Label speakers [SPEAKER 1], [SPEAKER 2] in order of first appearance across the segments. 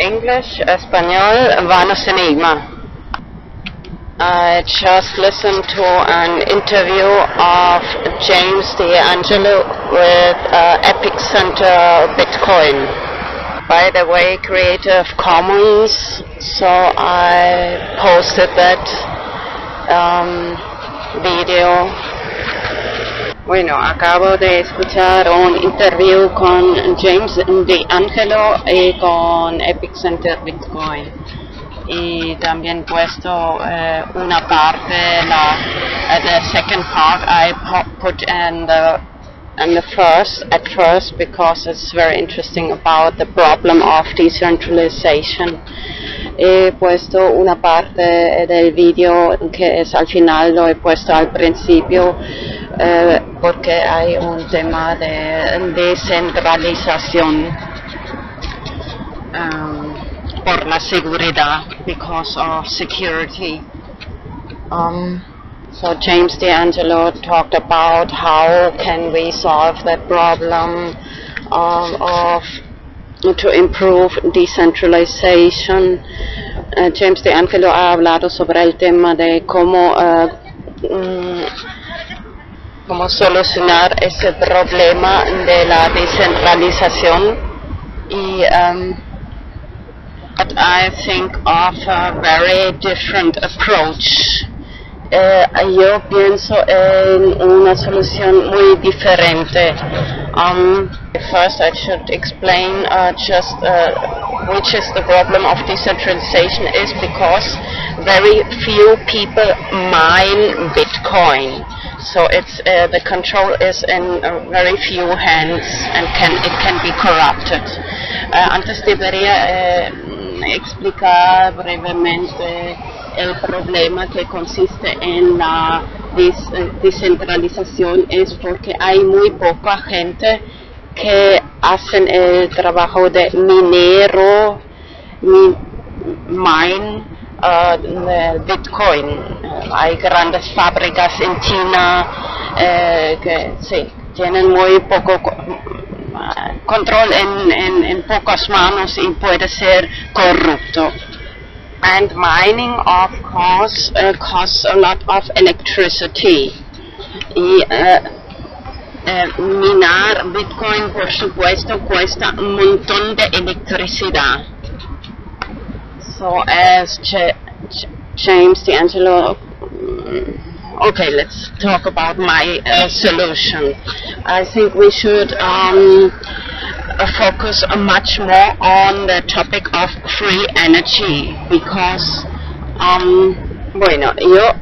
[SPEAKER 1] English, español, vanos enigma. I just listened to an interview of James D'Angelo with Epicenter Bitcoin. By the way, Creative Commons, so I posted that video. Bueno, acabo de escuchar un interview con James D'Angelo y con Epicenter Bitcoin. Y también puesto una parte, the second part I put in the first because it's very interesting about the problem of decentralization. He puesto una parte del video que es al final, lo he puesto al principio porque hay un tema de descentralización por la seguridad, because of security. So James D'Angelo talked about how can we solve that problem to improve decentralization. James D'Angelo ha hablado sobre el tema de cómo solucionar ese problema de la descentralización y but I think of a very different approach. Yo pienso en una solución muy diferente. First I should explain just which is the problem of decentralization is because very few people mine Bitcoin. So it's the control is in very few hands and it can be corrupted. Antes debería explicar brevemente el problema que consiste en la descentralización es porque hay muy poca gente que hacen el trabajo de minero, mine Bitcoin. Hay grandes fábricas en China que sí, tienen muy poco control en pocas manos y puede ser corrupto. And mining, of course, costs a lot of electricity. Y minar Bitcoin, por supuesto, cuesta un montón de electricidad. So as James D'Angelo, okay, let's talk about my solution. I think we should focus much more on the topic of free energy because, bueno, yo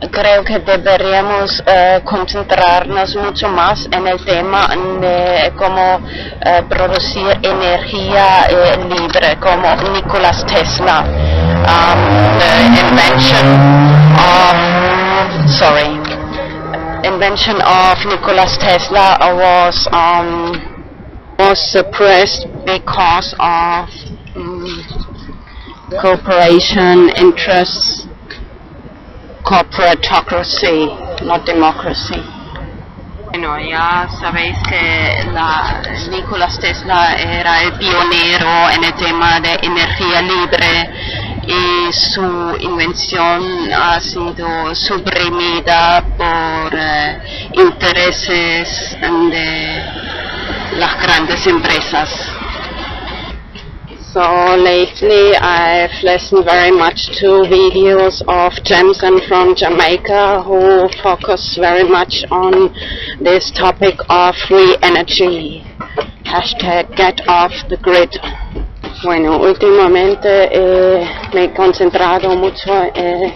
[SPEAKER 1] creo que deberíamos concentrarnos mucho más en el tema de cómo producir energía libre, como Nikola Tesla, the invention of Nikola Tesla was suppressed because of corporation interests, corporatocracy, not democracy. Bueno, ya sabéis que Nikola Tesla era el pionero en el tema de energía libre y su invención ha sido suprimida por intereses de las grandes empresas. So lately I've listened very much to videos of Jensen from Jamaica who focus very much on this topic of free energy. #get off the grid. Bueno, últimamente me he concentrado mucho, he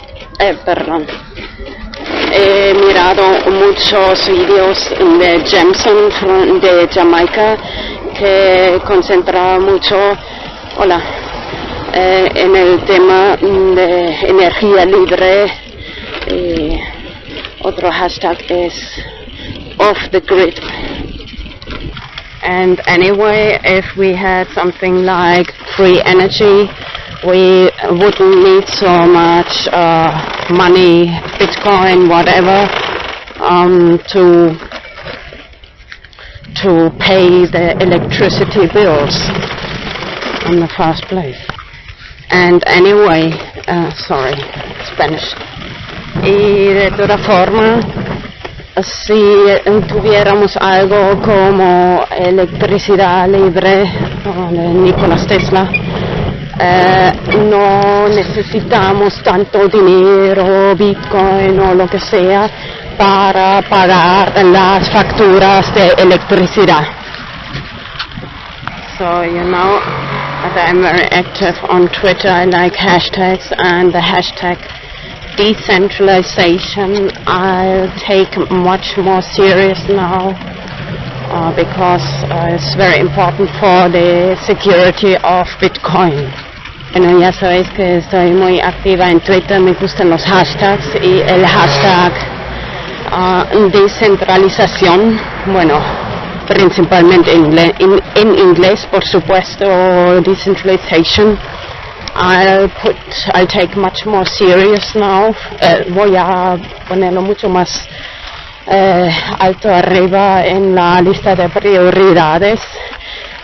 [SPEAKER 1] mirado muchos videos de Jensen de Jamaica que concentra mucho en el tema de energía libre. Otro hashtag es off the grid. And anyway, if we had something like free energy, we wouldn't need so much money, Bitcoin, whatever, to pay the electricity bills. in the first place. And anyway, sorry, Spanish. Y de toda forma, si tuviéramos algo como electricidad libre de Nikola Tesla, no necesitamos tanto dinero, Bitcoin o lo que sea para pagar las facturas de electricidad. So, you know that I'm very active on Twitter. I like hashtags, and the hashtag decentralization I'll take much more serious now because it's very important for the security of Bitcoin. Bueno, ya sabéis que estoy muy activa en Twitter, me gustan los hashtags y el hashtag descentralización, bueno, principalmente en inglés, por supuesto, decentralization. I'll take much more serious now. Voy a ponerlo mucho más alto arriba en la lista de prioridades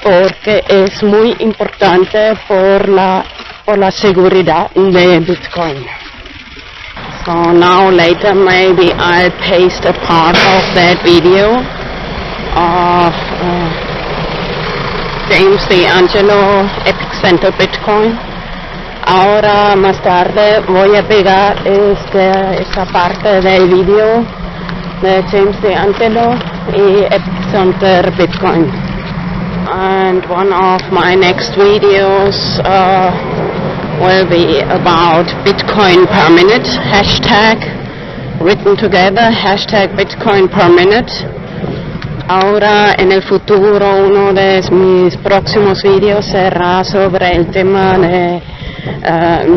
[SPEAKER 1] porque es muy importante por la seguridad de Bitcoin. So now later maybe I'll paste a part of that video of James D'Angelo Epicenter Bitcoin. Ahora más tarde voy a pegar esta parte del video de James D'Angelo y Epicenter Bitcoin. And one of my next videos will be about Bitcoin per minute, hashtag written together, hashtag Bitcoin per minute. Ahora en el futuro uno de mis próximos vídeos será sobre el tema de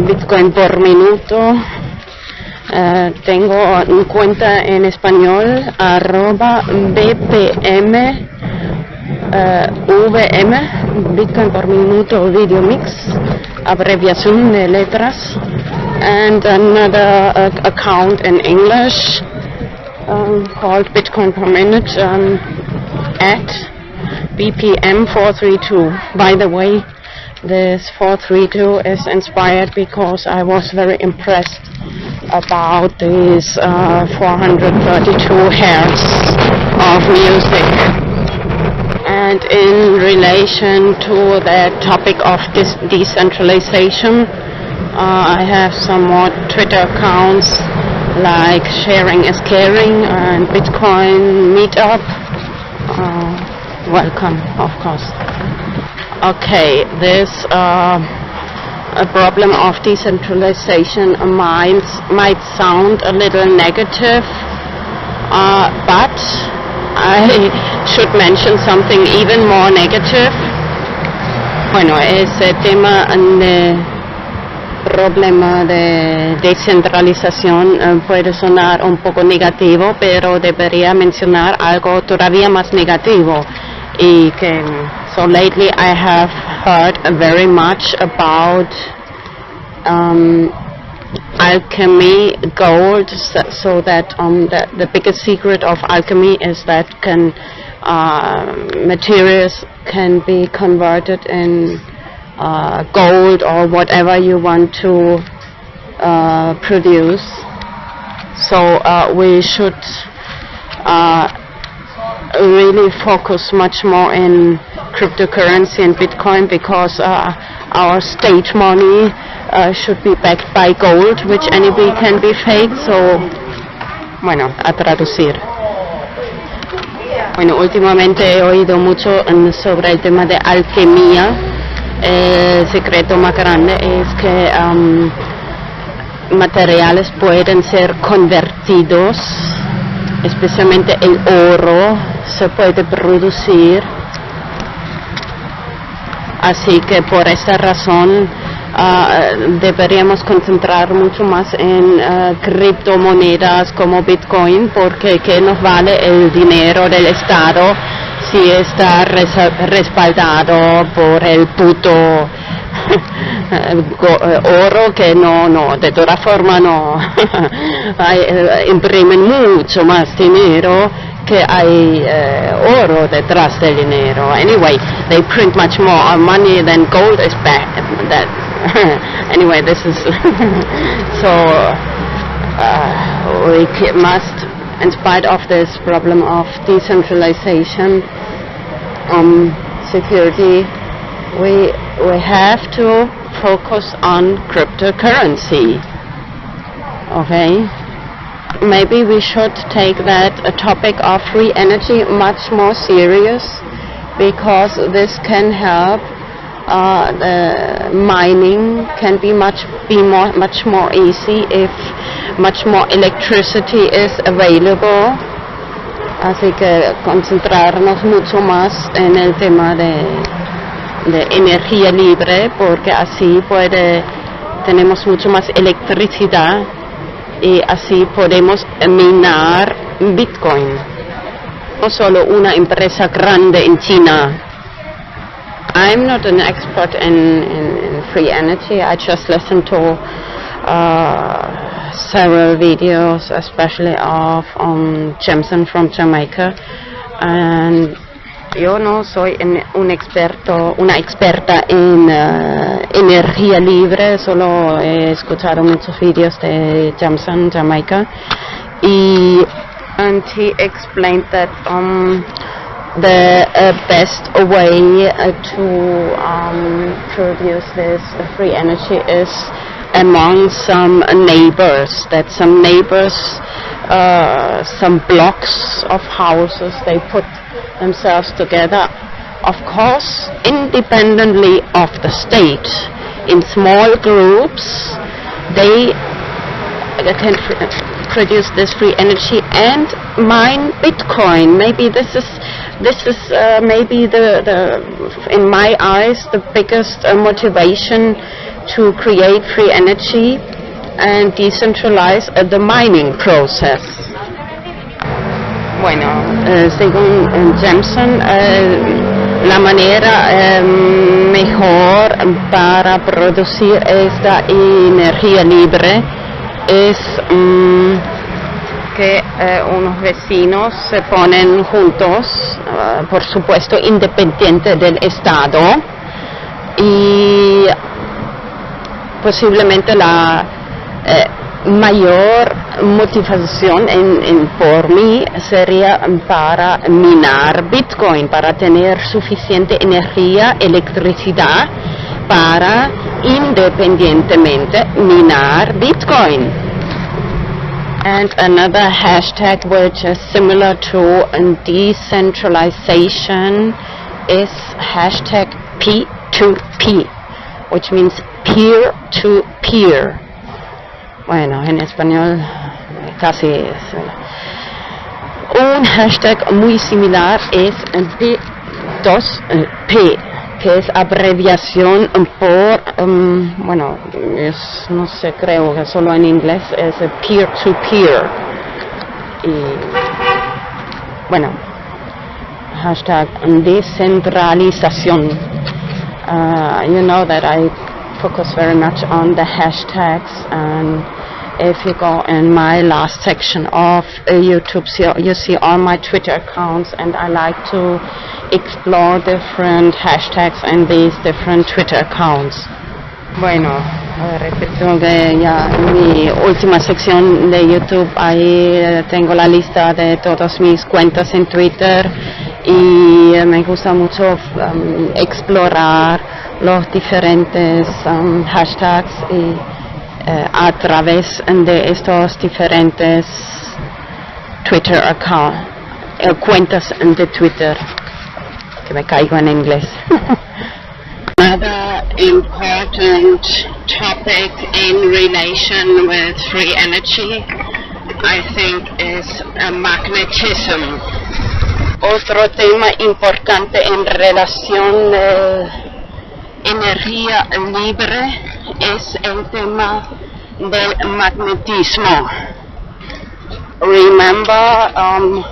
[SPEAKER 1] Bitcoin por minuto. Tengo una cuenta en español @bpm VM, Bitcoin por minuto VideoMix, abreviación de letras, and another account in English called Bitcoin per minute at BPM 432. By the way, this 432 is inspired because I was very impressed about these 432 hertz of music. And in relation to the topic of this decentralization, I have some more Twitter accounts like Sharing is Caring and Bitcoin Meetup. Welcome, of course. Okay, this a problem of decentralization might sound a little negative, but I should mention something even more negative. Bueno, ese tema de problema de descentralización puede sonar un poco negativo, pero debería mencionar algo todavía más negativo. Y que, so lately I have heard very much about alchemy, gold, so that the biggest secret of alchemy is that materials can be converted in gold or whatever you want to produce. So we should really focus much more in cryptocurrency and Bitcoin, because our state money should be backed by gold, which anybody can be fake. So, bueno, a traducir. Bueno, últimamente he oído mucho sobre el tema de alquimia. El secreto más grande es que materiales pueden ser convertidos, especialmente el oro se puede producir. Así que por esta razón deberíamos concentrar mucho más en criptomonedas como Bitcoin, porque ¿qué nos vale el dinero del Estado si está respaldado por el puto oro, que no, de todas formas no imprimen mucho más dinero que hay oro detrás del dinero. Anyway, they print much more money than gold is back. That anyway, this is so we must, in spite of this problem of decentralization, security, we have to focus on cryptocurrency. Okay, maybe we should take that topic of free energy much more serious, because this can help. The mining can be much more easy if much more electricity is available. Así que concentrarnos mucho más en el tema de energía libre, porque así tenemos mucho más electricidad y así podemos minar Bitcoin. No solo una empresa grande en China. I'm not an expert in free energy. I just listen to several videos, especially of Jameson from Jamaica, and yo no soy una experta en energía libre, solo he escuchado muchos videos de Jameson, Jamaica, and he explained that the best way to produce this free energy is among some neighbors, that some neighbors, some blocks of houses, they put themselves together, of course, independently of the state, in small groups. They can produce this free energy and mine Bitcoin. Maybe this is maybe in my eyes the biggest motivation to create free energy and decentralize the mining process. Bueno, según Jameson, la manera mejor para producir esta energía libre es que unos vecinos se ponen juntos, por supuesto independiente del Estado, y posiblemente la mayor motivación por mí sería para minar Bitcoin, para tener suficiente energía, electricidad para independientemente minar Bitcoin. And another hashtag which is similar to decentralization is hashtag P2P, which means peer-to-peer. Bueno, en español casi es. Un hashtag muy similar es P2P, que es abreviación por, bueno, no sé, creo que solo en inglés es peer-to-peer. Y, bueno, hashtag descentralización. You know that I focus very much on the hashtags, and if you go in my last section of YouTube, you see all my Twitter accounts, and I like to explore different hashtags in these different Twitter accounts. Bueno, repito que ya en mi última sección de YouTube ahí tengo la lista de todas mis cuentas en Twitter, y me gusta mucho explorar los diferentes hashtags y a través de estos diferentes Twitter cuentas de Twitter, que me caigo en inglés. Another important topic in relation with free energy, I think, is magnetism. Otro tema importante en relación de energía libre es el tema del magnetismo. Remember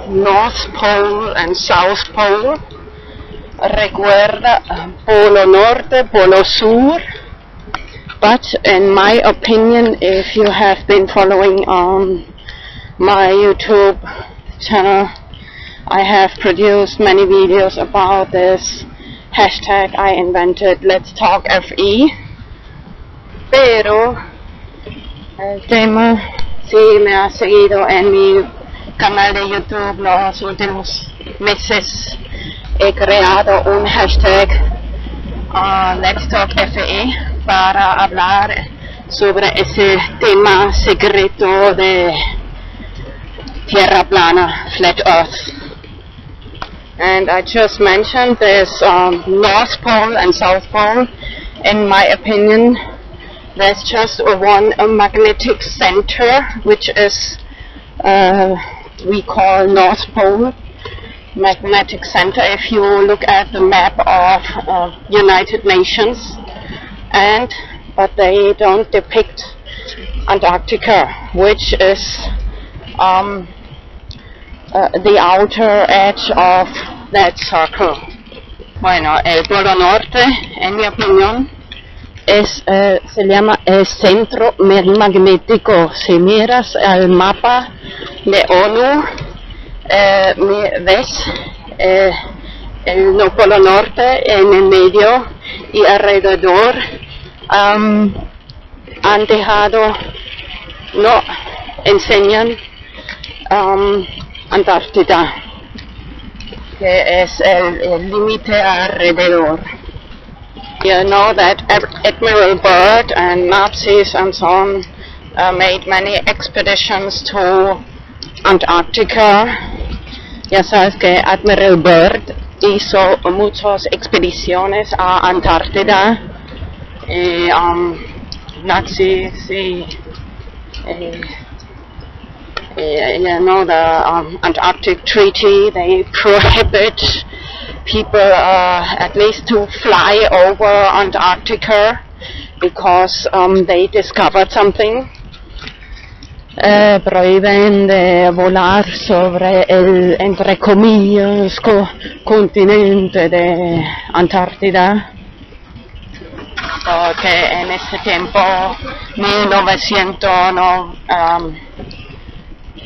[SPEAKER 1] North Pole and South Pole? Recuerda Polo Norte, Polo Sur. But in my opinion, if you have been following on my YouTube channel, I have produced many videos about this hashtag I invented, Let's Talk FE. Pero el tema, si me ha seguido en mi canal de YouTube los últimos meses, he creado un hashtag Let's Talk FE para hablar sobre ese tema secreto de Tierra plana, flat Earth. And I just mentioned this North Pole and South Pole. In my opinion, there's just one magnetic center, which is we call North Pole magnetic center. If you look at the map of United Nations, but they don't depict Antarctica, which is the outer edge of that circle. Bueno, el polo norte, en mi opinión, se llama el centro magnético. Si miras el mapa de ONU, ves el polo norte en el medio y alrededor han dejado, no enseñan Antártida, que es el límite alrededor. You know that Admiral Byrd and Nazis and so on made many expeditions to Antarctica. Ya sabes que Admiral Byrd hizo muchas expediciones a Antártida. Nazis y you know, the Antarctic Treaty, they prohibit people at least to fly over Antarctica because they discovered something. Prohíben de volar sobre el, entre comillas, continente de Antártida. Porque en ese tiempo,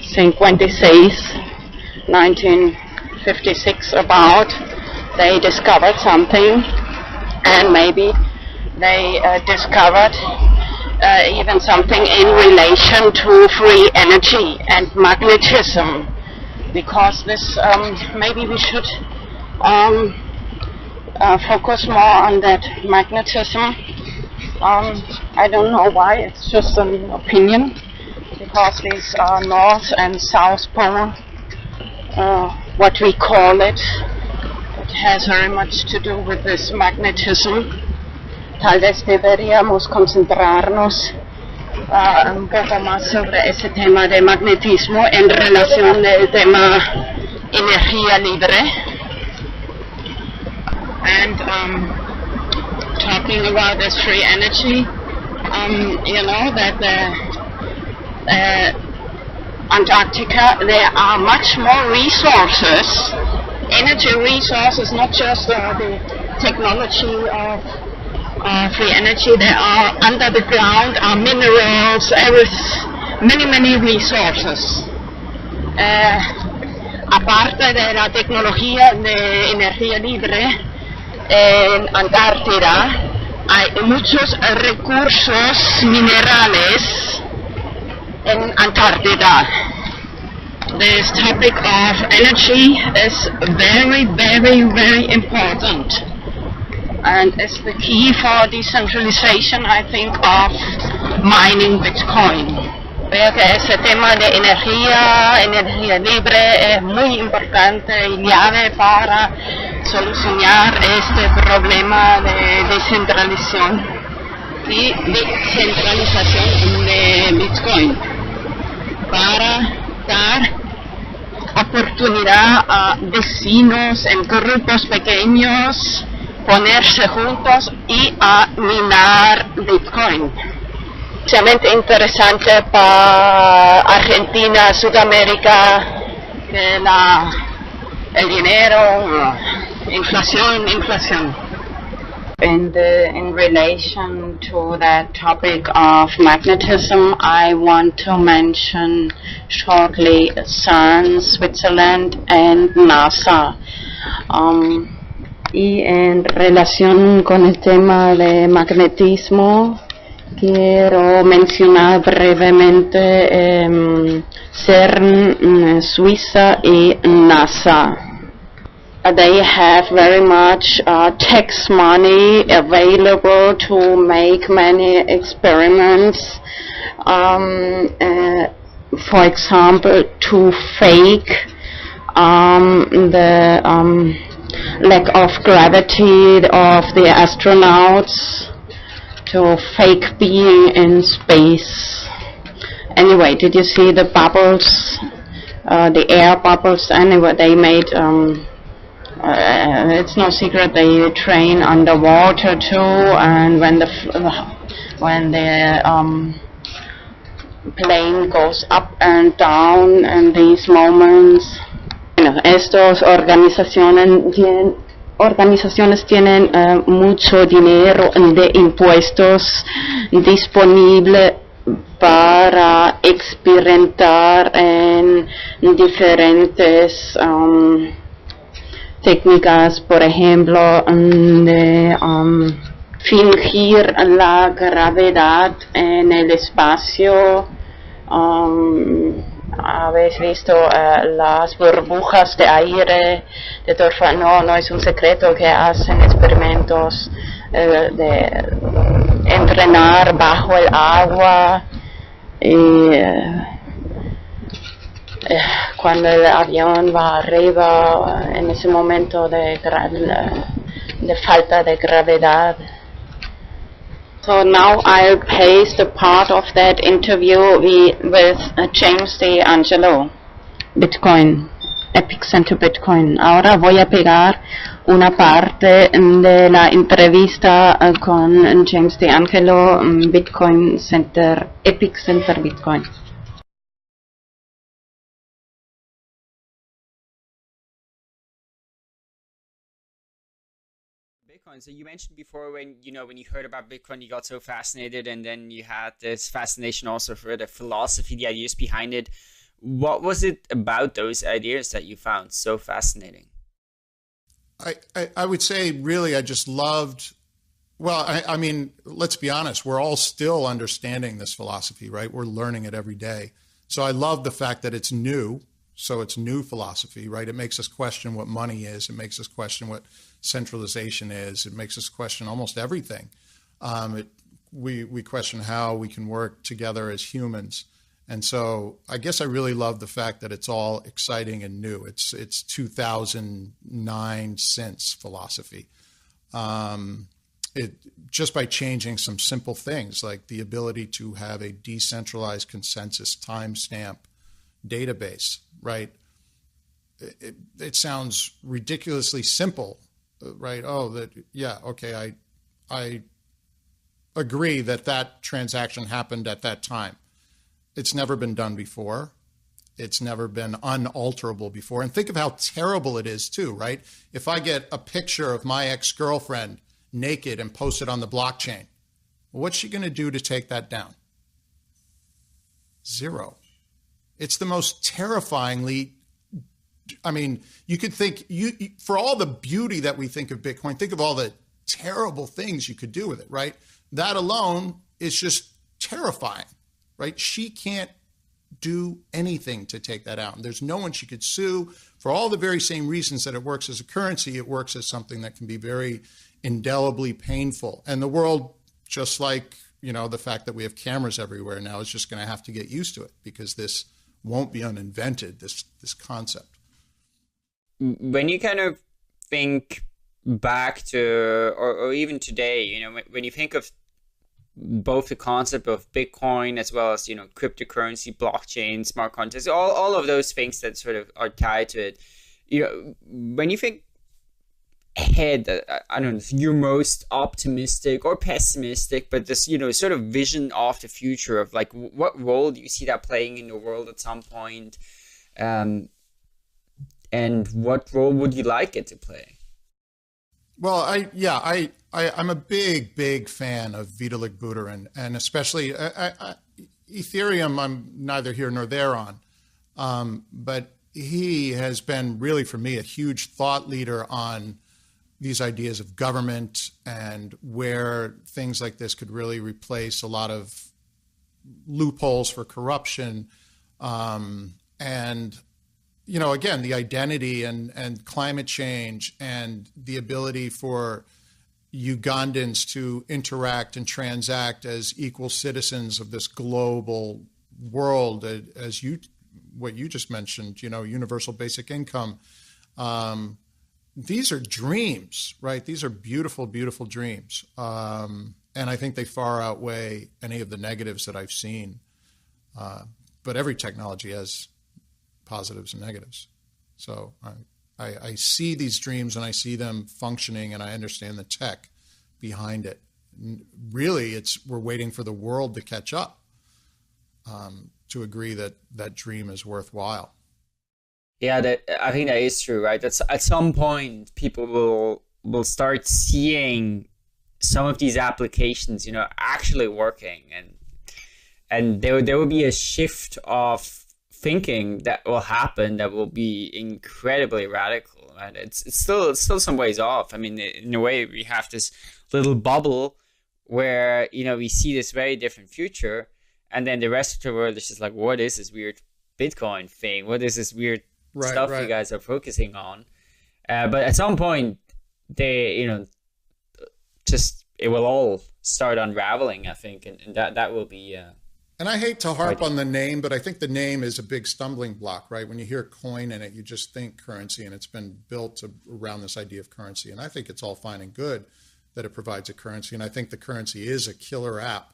[SPEAKER 1] 1956 about, they discovered something, and maybe they discovered even something in relation to free energy and magnetism, because this maybe we should focus more on that magnetism. I don't know why, it's just an opinion, because these North and South Pole, what we call it has very much to do with this magnetism. Tal vez deberíamos concentrarnos un poco más sobre ese tema de magnetismo en relación del tema energía libre. And talking about this free energy, you know that Antarctica, there are much more resources, energy resources, not just the technology of free energy. There are under the ground are minerals, many resources. Aparte de la tecnología de energía libre, en Antártida hay muchos recursos minerales in Antarctica. This topic of energy is very important, and it's the key for decentralization, I think, of mining Bitcoin. Veo que ese tema de energía libre es muy importante y llave para solucionar este problema de descentralización y descentralización de Bitcoin, para dar oportunidad a vecinos en grupos pequeños ponerse juntos y a minar Bitcoin. Especialmente interesante para Argentina, Sudamérica, que el dinero, inflación. in relation to that topic of magnetism, I want to mention shortly CERN, Switzerland, and NASA. Y en relación con el tema de magnetismo, quiero mencionar brevemente CERN, Suiza y NASA. They have very much tax money available to make many experiments. For example, to fake the lack of gravity of the astronauts, to fake being in space. Anyway, did you see the bubbles, the air bubbles? Anyway, they made, it's no secret, they train underwater too, and when the plane goes up and down in these moments, estas organizaciones tienen mucho dinero de impuestos disponible para experimentar en diferentes técnicas, por ejemplo, de fingir la gravedad en el espacio. Habéis visto las burbujas de aire, de no es un secreto que hacen experimentos de entrenar bajo el agua, y cuando el avión va arriba, en ese momento de falta de gravedad. So now I'll paste a part of that interview with James D'Angelo, Bitcoin, Epicenter Bitcoin. Ahora voy a pegar una parte de la entrevista con James D'Angelo, Bitcoin Center, Epicenter Bitcoin.
[SPEAKER 2] Bitcoin. So you mentioned before when you heard about Bitcoin, you got so fascinated, and then you had this fascination also for the philosophy, the ideas behind it. What was it about those ideas that you found so fascinating?
[SPEAKER 3] I would say really I just loved, well, I mean, let's be honest, we're all still understanding this philosophy, right? We're learning it every day. So I love the fact that it's new. So it's new philosophy, right? It makes us question what money is. It makes us question what centralization is. It makes us question almost everything. We question how we can work together as humans. And so I guess I really love the fact that it's all exciting and new. It's 2009 since philosophy. Just by changing some simple things like the ability to have a decentralized consensus timestamp database, right? It sounds ridiculously simple, right? Oh, that, yeah, okay, I agree that that transaction happened at that time. It's never been done before. It's never been unalterable before. And think of how terrible it is too, right? If I get a picture of my ex-girlfriend naked and post it on the blockchain, what's she going to do to take that down? Zero. It's the most terrifyingly, I mean, you could think, for all the beauty that we think of Bitcoin, think of all the terrible things you could do with it, right? That alone is just terrifying, right? She can't do anything to take that out. And there's no one she could sue for all the very same reasons that it works as a currency. It works as something that can be very indelibly painful. And the world, just like, the fact that we have cameras everywhere now, is just going to have to get used to it, because this won't be uninvented, this concept.
[SPEAKER 2] When you kind of think back to, or even today, when you think of both the concept of Bitcoin as well as, cryptocurrency, blockchain, smart contracts, all of those things that sort of are tied to it, when you think ahead, I don't know, you're most optimistic or pessimistic, but this, sort of vision of the future of like, what role do you see that playing in the world at some point? And what role would you like it to play?
[SPEAKER 3] Well, I I'm a big fan of Vitalik Buterin, and especially Ethereum. I'm neither here nor there on, but he has been really, for me, a huge thought leader on these ideas of government and where things like this could really replace a lot of loopholes for corruption. And, you know, again, the identity and climate change and the ability for Ugandans to interact and transact as equal citizens of this global world, as what you just mentioned, you know, universal basic income. These are dreams, right? These are beautiful, beautiful dreams. And I think they far outweigh any of the negatives that I've seen. But every technology has positives and negatives. So I see these dreams and I see them functioning, and I understand the tech behind it. Really, we're waiting for the world to catch up to agree that that dream is worthwhile.
[SPEAKER 2] Yeah, I think that is true, right? That's at some point people will start seeing some of these applications, you know, actually working, and there will be a shift of thinking that will happen that will be incredibly radical. And it's still some ways off. I mean, in a way, we have this little bubble where, you know, we see this very different future, and then the rest of the world is just like, what is this weird Bitcoin thing? What is this weird stuff you guys are focusing on? But at some point, they, you know, just it will all start unraveling, I think, and that will be.
[SPEAKER 3] And I hate to harp on the name, but I think the name is a big stumbling block, right? When you hear coin in it, you just think currency, and it's been built around this idea of currency. And I think it's all fine and good that it provides a currency, and I think the currency is a killer app.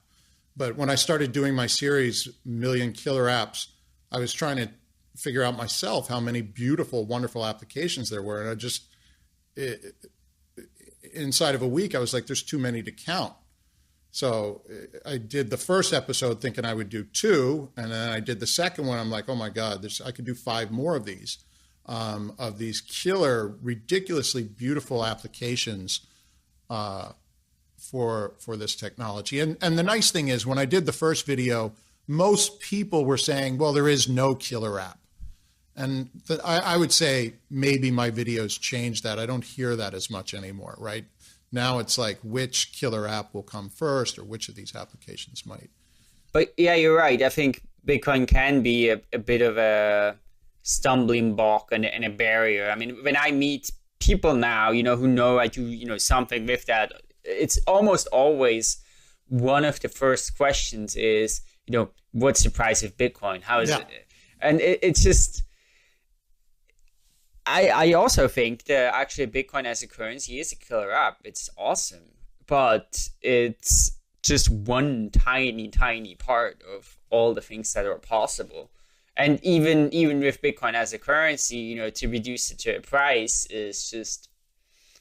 [SPEAKER 3] But when I started doing my series, Million Killer Apps, I was trying to figure out myself how many beautiful, wonderful applications there were. And I just, inside of a week, I was like, there's too many to count. So I did the first episode thinking I would do 2. And then I did the second one. I'm like, oh my God, I could do 5 more of these killer, ridiculously beautiful applications for this technology. And the nice thing is, when I did the first video, most people were saying, well, there is no killer app. And I would say maybe my videos changed that. I don't hear that as much anymore, right? Now it's like, which killer app will come first, or which of these applications might.
[SPEAKER 2] But yeah, you're right. I think Bitcoin can be a bit of a stumbling block and a barrier. I mean, when I meet people now, you know, who know I do, you know, something with that, it's almost always one of the first questions is, you know, what's the price of Bitcoin? How is it? And it's just, I also think that actually Bitcoin as a currency is a killer app. It's awesome, but it's just one tiny part of all the things that are possible. And even with Bitcoin as a currency, you know, to reduce it to a price is just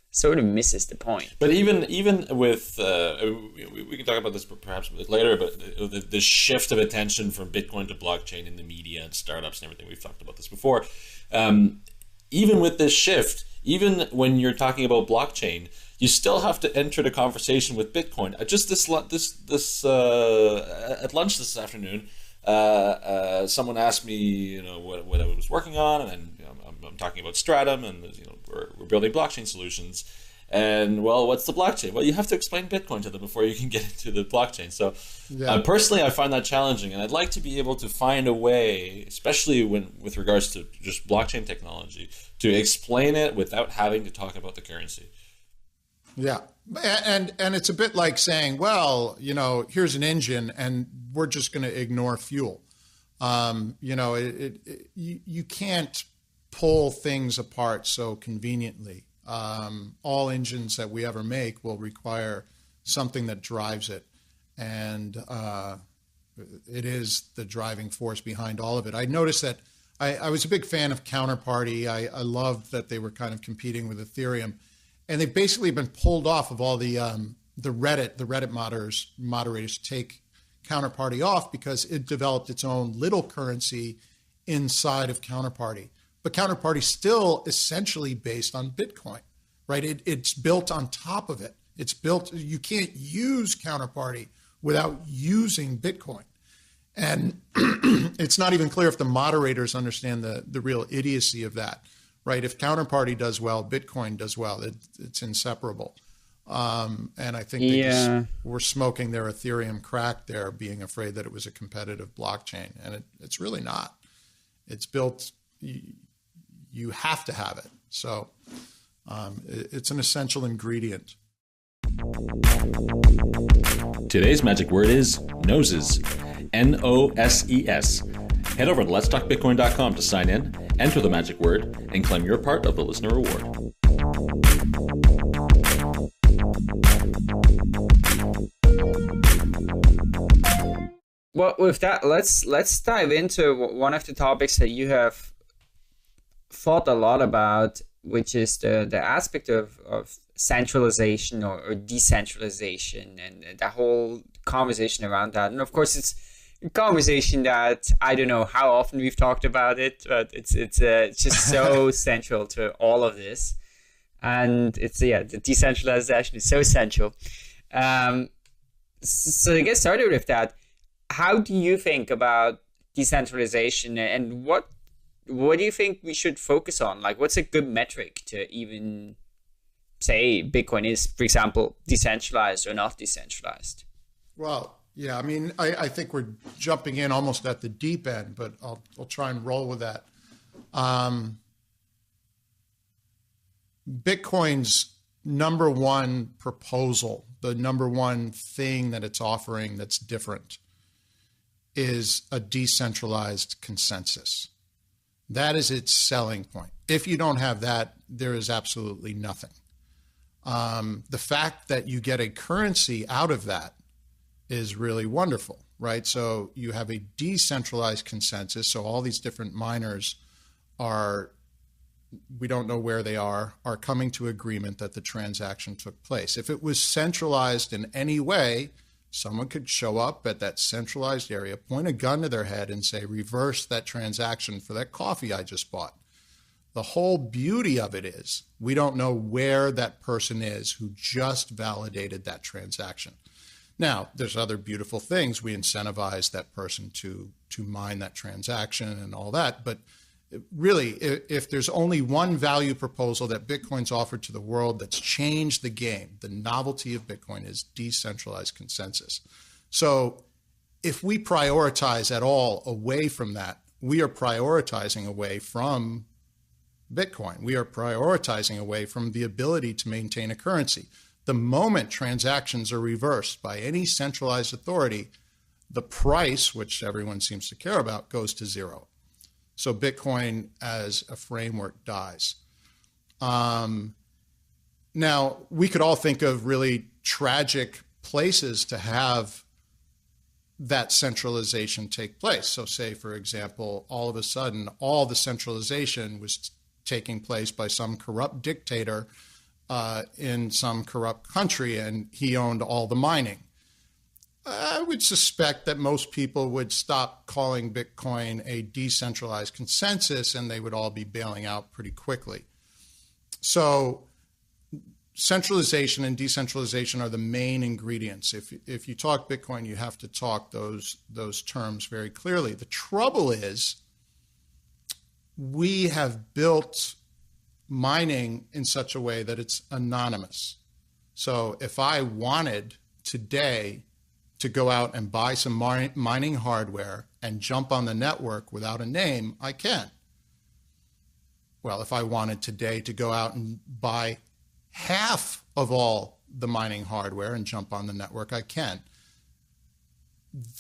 [SPEAKER 2] sort of misses the point.
[SPEAKER 4] But even with, we can talk about this perhaps a bit later, but the shift of attention from Bitcoin to blockchain in the media and startups and everything, we've talked about this before. Even with this shift, even when you're talking about blockchain, you still have to enter the conversation with Bitcoin. Just at lunch this afternoon, someone asked me, you know, what I was working on, and then, you know, I'm talking about Stratum, and, you know, we're building blockchain solutions. And, well, what's the blockchain? Well, you have to explain Bitcoin to them before you can get into the blockchain. So personally, I find that challenging, and I'd like to be able to find a way, especially with regards to just blockchain technology, to explain it without having to talk about the currency. Yeah.
[SPEAKER 3] And it's a bit like saying, well, you know, here's an engine and we're just going to ignore fuel. You know, you can't pull things apart so conveniently. All engines that we ever make will require something that drives it. And it is the driving force behind all of it. I noticed that I was a big fan of Counterparty. I loved that they were kind of competing with Ethereum. And they've basically been pulled off of all the Reddit moderators take Counterparty off because it developed its own little currency inside of Counterparty. But Counterparty is still essentially based on Bitcoin, right? It's built on top of it. It's built, you can't use Counterparty without using Bitcoin. And it's not even clear if the moderators understand the real idiocy of that, right? If Counterparty does well, Bitcoin does well. It's inseparable. And I think they just were smoking their Ethereum crack there, being afraid that it was a competitive blockchain. And it's really not. It's built, you have to have it. So it's an essential ingredient.
[SPEAKER 4] Today's magic word is noses. N-O-S-E-S. Head over to letstalkbitcoin.com to sign in, enter the magic word, and claim your part of the listener reward.
[SPEAKER 2] Well, with that, let's dive into one of the topics that you have thought a lot about, which is the aspect of centralization or decentralization, and the whole conversation around that. And of course, it's a conversation that I don't know how often we've talked about it, but it's just so central to all of this. And the decentralization is so central. So to get started with that, how do you think about decentralization, and what do you think we should focus on? Like, what's a good metric to even say Bitcoin is, for example, decentralized or not decentralized?
[SPEAKER 3] Well, yeah, I mean, I think we're jumping in almost at the deep end, but I'll try and roll with that. Bitcoin's number one proposal, the number one thing that it's offering that's different, is a decentralized consensus. That is its selling point. If you don't have that, there is absolutely nothing. The fact that you get a currency out of that is really wonderful, right? So you have a decentralized consensus. So all these different miners are, we don't know where they are coming to agreement that the transaction took place. If it was centralized in any way, someone could show up at that centralized area, point a gun to their head and say, reverse that transaction for that coffee I just bought. The whole beauty of it is we don't know where that person is who just validated that transaction. Now, there's other beautiful things. We incentivize that person to mine that transaction and all that. But really, if there's only one value proposal that Bitcoin's offered to the world that's changed the game, the novelty of Bitcoin is decentralized consensus. So if we prioritize at all away from that, we are prioritizing away from Bitcoin. We are prioritizing away from the ability to maintain a currency. The moment transactions are reversed by any centralized authority, the price, which everyone seems to care about, goes to zero. So Bitcoin as a framework dies. Now, we could all think of really tragic places to have that centralization take place. So say, for example, all of a sudden, all the centralization was taking place by some corrupt dictator in some corrupt country, and he owned all the mining. I would suspect that most people would stop calling Bitcoin a decentralized consensus, and they would all be bailing out pretty quickly. So centralization and decentralization are the main ingredients. If you talk Bitcoin, you have to talk those terms very clearly. The trouble is we have built mining in such a way that it's anonymous. So if I wanted today to go out and buy some mining hardware and jump on the network without a name, I can. Well, if I wanted today to go out and buy half of all the mining hardware and jump on the network, I can.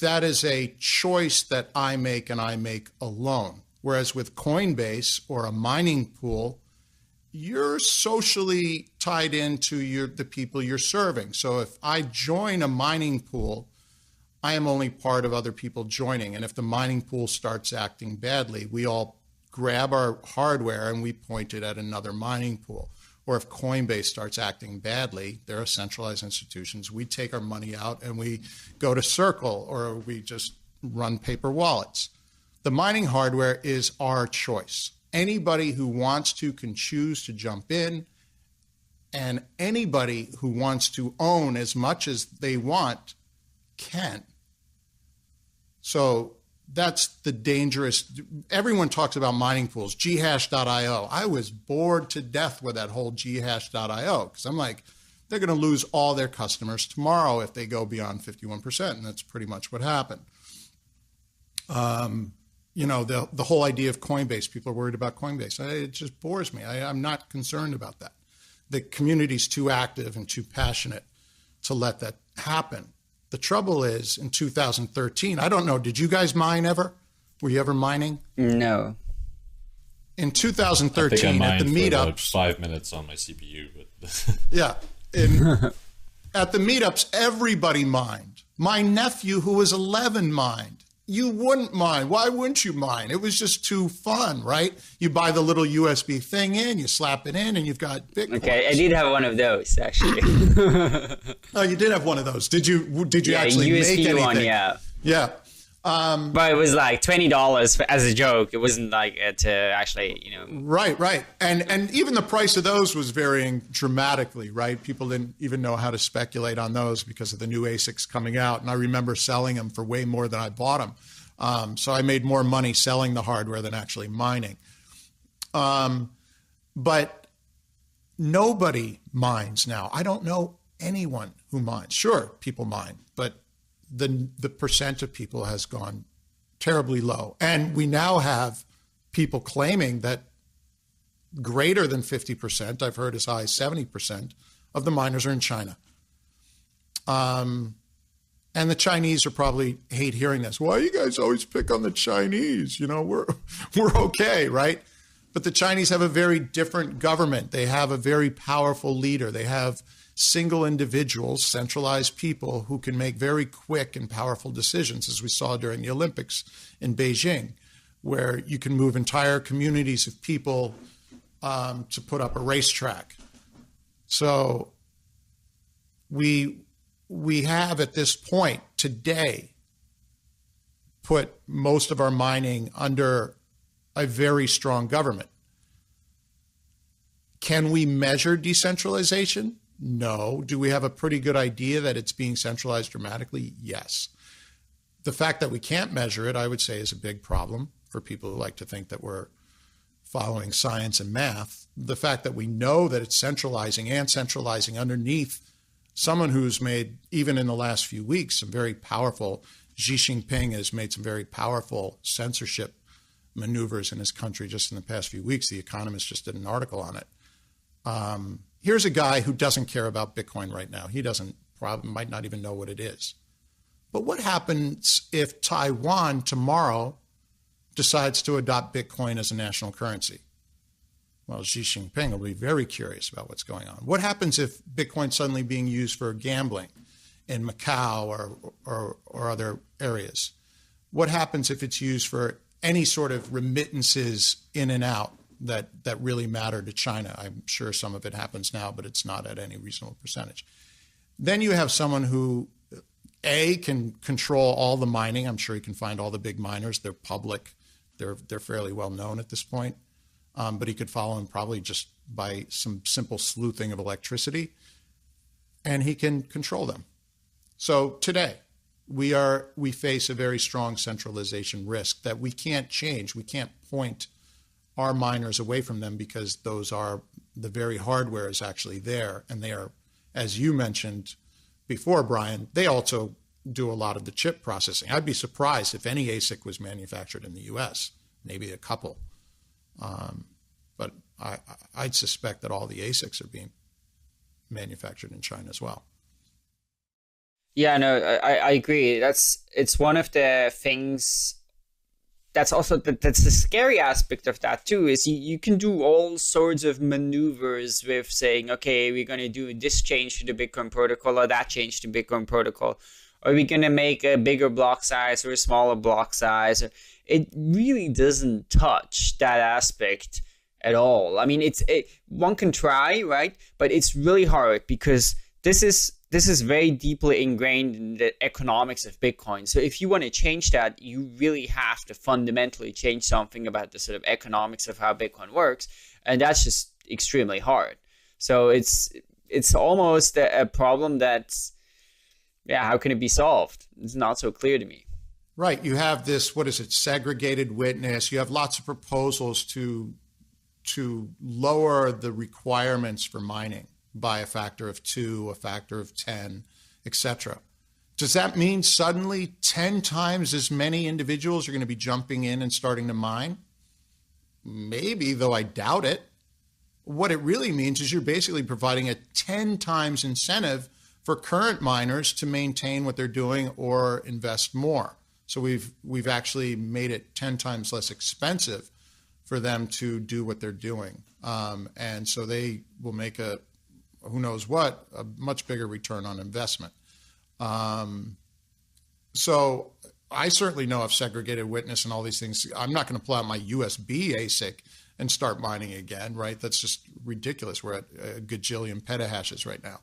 [SPEAKER 3] That is a choice that I make, and I make alone. Whereas with Coinbase or a mining pool, you're socially tied into the people you're serving. So if I join a mining pool, I am only part of other people joining. And if the mining pool starts acting badly, we all grab our hardware and we point it at another mining pool. Or if Coinbase starts acting badly, they're a centralized institutions, we take our money out and we go to Circle, or we just run paper wallets. The mining hardware is our choice. Anybody who wants to can choose to jump in And anybody who wants to own as much as they want can. So that's the dangerous. Everyone talks about mining pools, ghash.io. I was bored to death with that whole ghash.io because I'm like, they're going to lose all their customers tomorrow if they go beyond 51%. And that's pretty much what happened. You know, the whole idea of Coinbase, people are worried about Coinbase. It just bores me. I'm not concerned about that. The community's too active and too passionate to let that happen. The trouble is in 2013, I don't know, did you guys mine ever? Were you ever mining?
[SPEAKER 2] No.
[SPEAKER 3] In 2013 at the meetups.
[SPEAKER 4] About 5 minutes on my CPU. But
[SPEAKER 3] yeah. At the meetups, everybody mined. My nephew, who was 11, mined. You wouldn't mine. Why wouldn't you mine? It was just too fun, right? You buy the little USB thing in, you slap it in, and you've got Bitcoin.
[SPEAKER 2] Okay, I did have one of those actually.
[SPEAKER 3] Oh, you did have one of those. Did you
[SPEAKER 2] yeah,
[SPEAKER 3] actually
[SPEAKER 2] USB
[SPEAKER 3] make anything?
[SPEAKER 2] one, yeah.
[SPEAKER 3] Yeah.
[SPEAKER 2] But it was like $20 as a joke. It wasn't like to actually, you know.
[SPEAKER 3] Right. And even the price of those was varying dramatically, right? People didn't even know how to speculate on those because of the new ASICs coming out. And I remember selling them for way more than I bought them. So I made more money selling the hardware than actually mining. But nobody mines now. I don't know anyone who mines. Sure, people mine, but the percent of people has gone terribly low. And we now have people claiming that greater than 50%, I've heard as high as 70% of the miners are in China. And the Chinese are probably hate hearing this. Why you guys always pick on the Chinese? You know, we're okay, right? But the Chinese have a very different government. They have a very powerful leader. They have single individuals, centralized people who can make very quick and powerful decisions, as we saw during the Olympics in Beijing, where you can move entire communities of people to put up a racetrack. So we have at this point today put most of our mining under a very strong government. Can we measure decentralization? No. Do we have a pretty good idea that it's being centralized dramatically? Yes. The fact that we can't measure it, I would say, is a big problem for people who like to think that we're following science and math. The fact that we know that it's centralizing and centralizing underneath someone who's made, even in the last few weeks, some very powerful, Xi Jinping has made some very powerful censorship maneuvers in his country just in the past few weeks. The Economist just did an article on it. Here's a guy who doesn't care about Bitcoin right now. He might not even know what it is. But what happens if Taiwan tomorrow decides to adopt Bitcoin as a national currency? Well, Xi Jinping will be very curious about what's going on. What happens if Bitcoin's suddenly being used for gambling in Macau or other areas? What happens if it's used for any sort of remittances in and out that really matter to China? I'm sure some of it happens now, but it's not at any reasonable percentage. Then you have someone who, A, can control all the mining. I'm sure he can find all the big miners. They're public. They're fairly well known at this point. But he could follow them probably just by some simple sleuthing of electricity, and he can control them. So today, we face a very strong centralization risk that we can't change. We can't point our miners away from them because those are the very hardware is actually there. And they are, as you mentioned before, Brian, they also do a lot of the chip processing. I'd be surprised if any ASIC was manufactured in the US, maybe a couple. But I'd suspect that all the ASICs are being manufactured in China as well.
[SPEAKER 2] Yeah, no, I agree. It's one of the things that's also that's the scary aspect of that too, is you can do all sorts of maneuvers with saying, okay, we're going to do this change to the Bitcoin protocol or that change to Bitcoin protocol. Are we going to make a bigger block size or a smaller block size? It really doesn't touch that aspect at all. I mean, one can try, right? But it's really hard because this is very deeply ingrained in the economics of Bitcoin. So if you want to change that, you really have to fundamentally change something about the sort of economics of how Bitcoin works. And that's just extremely hard. So it's almost a problem that's, yeah, how can it be solved? It's not so clear to me.
[SPEAKER 3] Right. You have this, what is it, segregated witness. You have lots of proposals to lower the requirements for mining by a factor of 2, a factor of 10, etc. Does that mean suddenly 10 times as many individuals are going to be jumping in and starting to mine? Maybe, though I doubt it. What it really means is you're basically providing a 10 times incentive for current miners to maintain what they're doing or invest more. So we've actually made it 10 times less expensive for them to do what they're doing. And so they will make a much bigger return on investment. So I certainly know of segregated witness and all these things. I'm not going to pull out my USB ASIC and start mining again, right? That's just ridiculous. We're at a gajillion petahashes right now.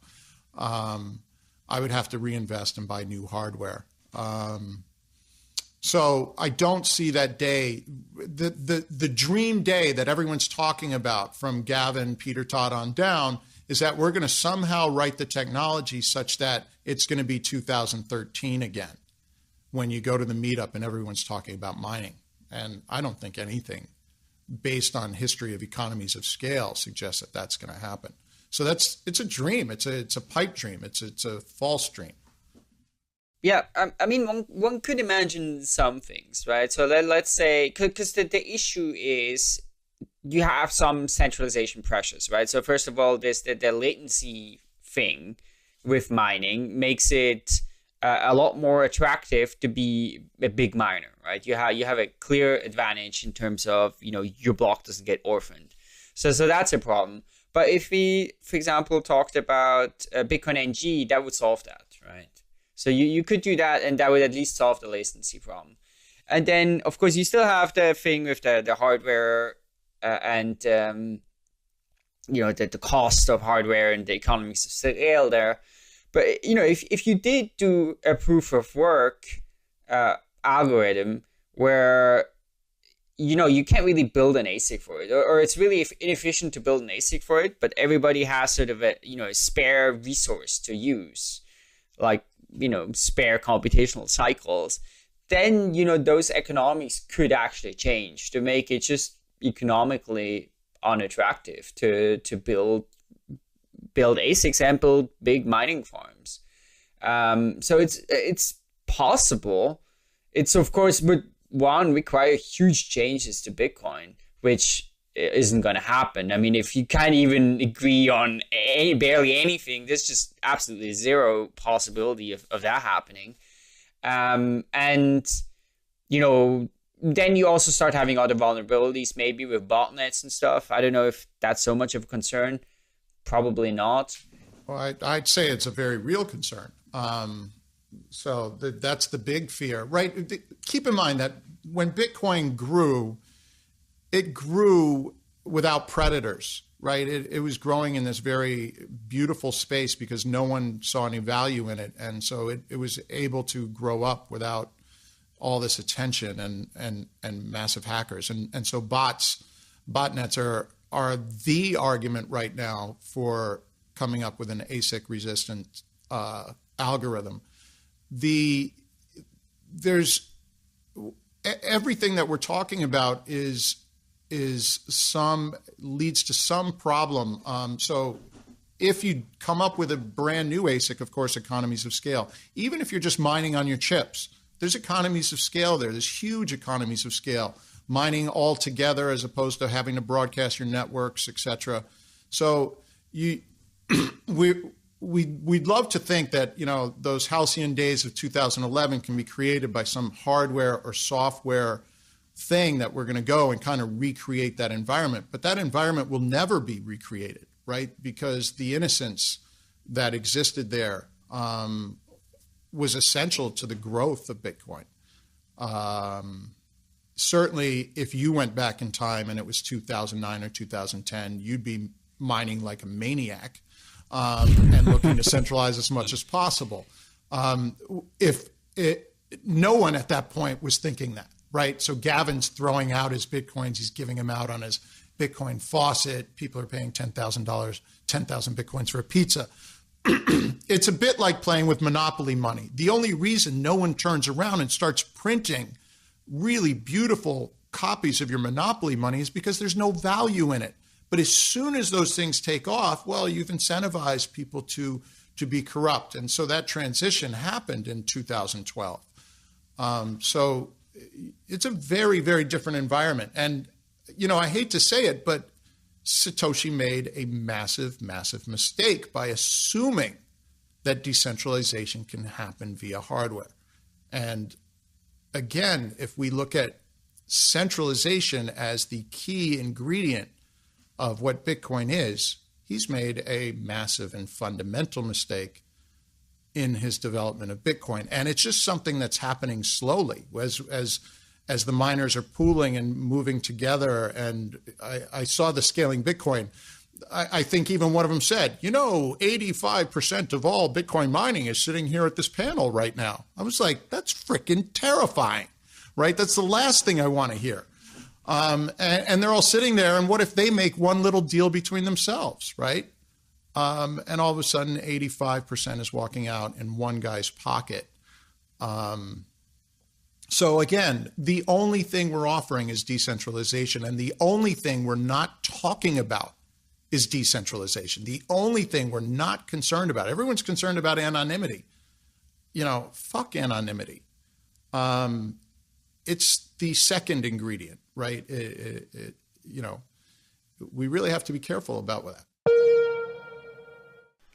[SPEAKER 3] I would have to reinvest and buy new hardware. So I don't see that day, the dream day that everyone's talking about from Gavin, Peter Todd on down, is that we're going to somehow write the technology such that it's going to be 2013 again when you go to the meetup and everyone's talking about mining. And I don't think anything based on history of economies of scale suggests that that's going to happen. So it's a dream. It's a pipe dream. It's a false dream.
[SPEAKER 2] Yeah, I mean, one could imagine some things, right? So let's say, because the issue is you have some centralization pressures, right? So first of all, there's the latency thing with mining makes it a lot more attractive to be a big miner, right? You have a clear advantage in terms of, your block doesn't get orphaned. So that's a problem. But if we, for example, talked about Bitcoin NG, that would solve that, right? So you could do that, and that would at least solve the latency problem. And then, of course, you still have the thing with the hardware and the cost of hardware and the economies of scale there. But if you did do a proof of work algorithm where you can't really build an ASIC for it, or it's really inefficient to build an ASIC for it, but everybody has sort of a spare resource to use, like spare computational cycles, then those economics could actually change to make it just economically unattractive to build ASICs and build big mining farms. So it's possible. It's, of course, would require huge changes to Bitcoin, which isn't going to happen. I mean, if you can't even agree on barely anything, there's just absolutely zero possibility of that happening. And then you also start having other vulnerabilities, maybe with botnets and stuff. I don't know if that's so much of a concern. Probably not.
[SPEAKER 3] Well, I'd say it's a very real concern. So that's the big fear, right? Keep in mind that when Bitcoin grew, it grew without predators, right? It was growing in this very beautiful space because no one saw any value in it. And so it was able to grow up without all this attention and massive hackers. And so botnets are the argument right now for coming up with an ASIC resistant algorithm. There's everything that we're talking about leads to some problem. So if you come up with a brand new ASIC, of course, economies of scale. Even if you're just mining on your chips, there's economies of scale there. There's huge economies of scale. Mining all together as opposed to having to broadcast your networks, etc. So we'd love to think that those halcyon days of 2011 can be created by some hardware or software thing that we're going to go and kind of recreate that environment. But that environment will never be recreated, right? Because the innocence that existed there was essential to the growth of Bitcoin. Certainly, if you went back in time and it was 2009 or 2010, you'd be mining like a maniac and looking to centralize as much as possible. No one at that point was thinking that, right? So Gavin's throwing out his Bitcoins. He's giving them out on his Bitcoin faucet. People are paying $10,000, 10,000 Bitcoins for a pizza. It's a bit like playing with monopoly money. The only reason no one turns around and starts printing really beautiful copies of your monopoly money is because there's no value in it. But as soon as those things take off, well, you've incentivized people to be corrupt. And so that transition happened in 2012. So it's a very, very different environment. And, you know, I hate to say it, but Satoshi made a massive, massive mistake by assuming that decentralization can happen via hardware. And again, if we look at centralization as the key ingredient of what Bitcoin is, he's made a massive and fundamental mistake in his development of Bitcoin. And it's just something that's happening slowly as the miners are pooling and moving together. And I saw the Scaling Bitcoin. I think even one of them said, you know, 85% of all Bitcoin mining is sitting here at this panel right now. I was like, that's freaking terrifying, right? That's the last thing I want to hear. And they're all sitting there. And what if they make one little deal between themselves, right? And all of a sudden, 85% is walking out in one guy's pocket. So again, the only thing we're offering is decentralization. And the only thing we're not talking about is decentralization. The only thing we're not concerned about, everyone's concerned about anonymity. You know, fuck anonymity. It's the second ingredient, right? You know, we really have to be careful about that.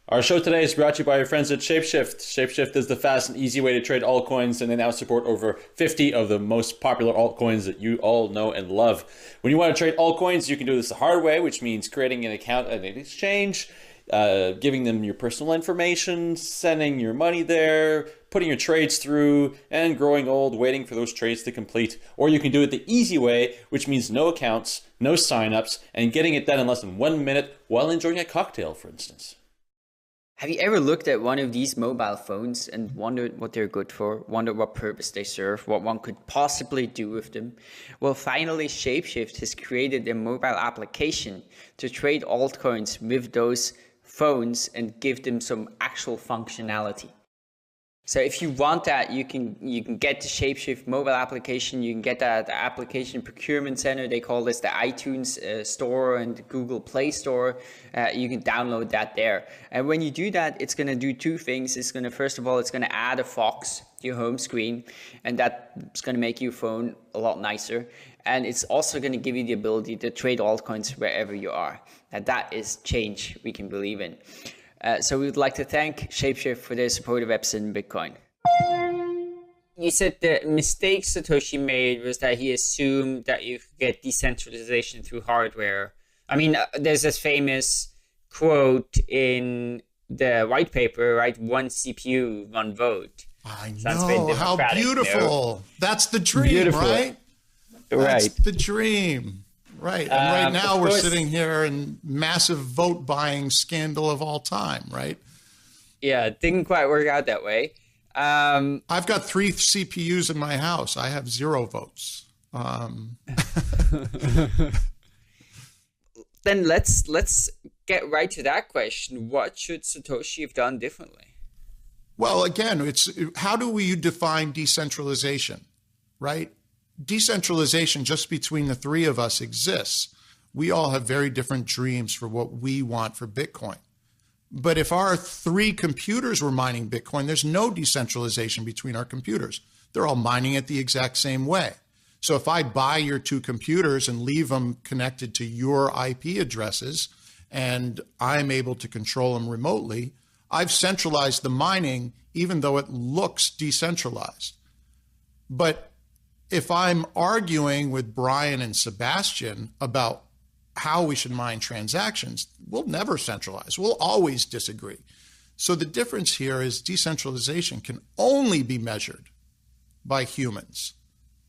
[SPEAKER 4] Our show today is brought to you by our friends at Shapeshift. Shapeshift is the fast and easy way to trade altcoins, and they now support over 50 of the most popular altcoins that you all know and love. When you want to trade altcoins, you can do this the hard way, which means creating an account at an exchange, giving them your personal information, sending your money there, putting your trades through, and growing old, waiting for those trades to complete. Or you can do it the easy way, which means no accounts, no signups, and getting it done in less than 1 minute while enjoying a cocktail, for instance.
[SPEAKER 2] Have you ever looked at one of these mobile phones and wondered what they're good for, wondered what purpose they serve, what one could possibly do with them? Well, finally, Shapeshift has created a mobile application to trade altcoins with those phones and give them some actual functionality. So if you want that, you can get the Shapeshift mobile application. You can get that the application procurement center. They call this the iTunes store and the Google Play Store. You can download that there. And when you do that, it's going to do two things. It's going to, first of all, it's going to add a Fox to your home screen, and that's going to make your phone a lot nicer. And it's also going to give you the ability to trade altcoins wherever you are. And that is change we can believe in. So we would like to thank Shapeshift for their support of Epson and Bitcoin. You said the mistake Satoshi made was that he assumed that you could get decentralization through hardware. I mean, there's this famous quote in the white paper, right? One CPU, one vote.
[SPEAKER 3] I know, how beautiful. No? That's the dream, beautiful. Right?
[SPEAKER 2] Right.
[SPEAKER 3] That's the dream. Right. And right now we're sitting here in massive vote buying scandal of all time, right?
[SPEAKER 2] Yeah, it didn't quite work out that way.
[SPEAKER 3] I've got 3 CPUs in my house. I have 0 votes.
[SPEAKER 2] Then let's get right to that question. What should Satoshi have done differently?
[SPEAKER 3] Well, again, it's how do we define decentralization, right? Decentralization just between the 3 of us exists. We all have very different dreams for what we want for Bitcoin. But if our 3 computers were mining Bitcoin, there's no decentralization between our computers. They're all mining it the exact same way. So if I buy your 2 computers and leave them connected to your IP addresses and I'm able to control them remotely, I've centralized the mining even though it looks decentralized. But if I'm arguing with Brian and Sebastian about how we should mine transactions, we'll never centralize. We'll always disagree. So the difference here is decentralization can only be measured by humans,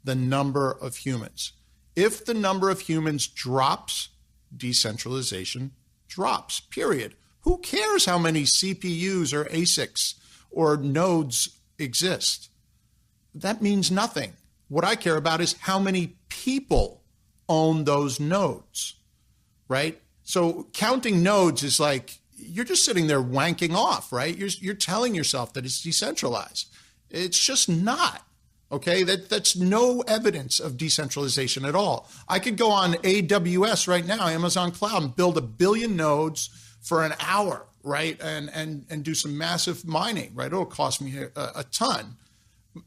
[SPEAKER 3] the number of humans. If the number of humans drops, decentralization drops, period. Who cares how many CPUs or ASICs or nodes exist? That means nothing. What I care about is how many people own those nodes. right? So counting nodes is like, you're just sitting there wanking off, right? You're telling yourself that it's decentralized. It's just not, okay? That's no evidence of decentralization at all. I could go on AWS right now, Amazon Cloud, and build 1 billion nodes for an hour, right? And do some massive mining, right? It'll cost me a ton.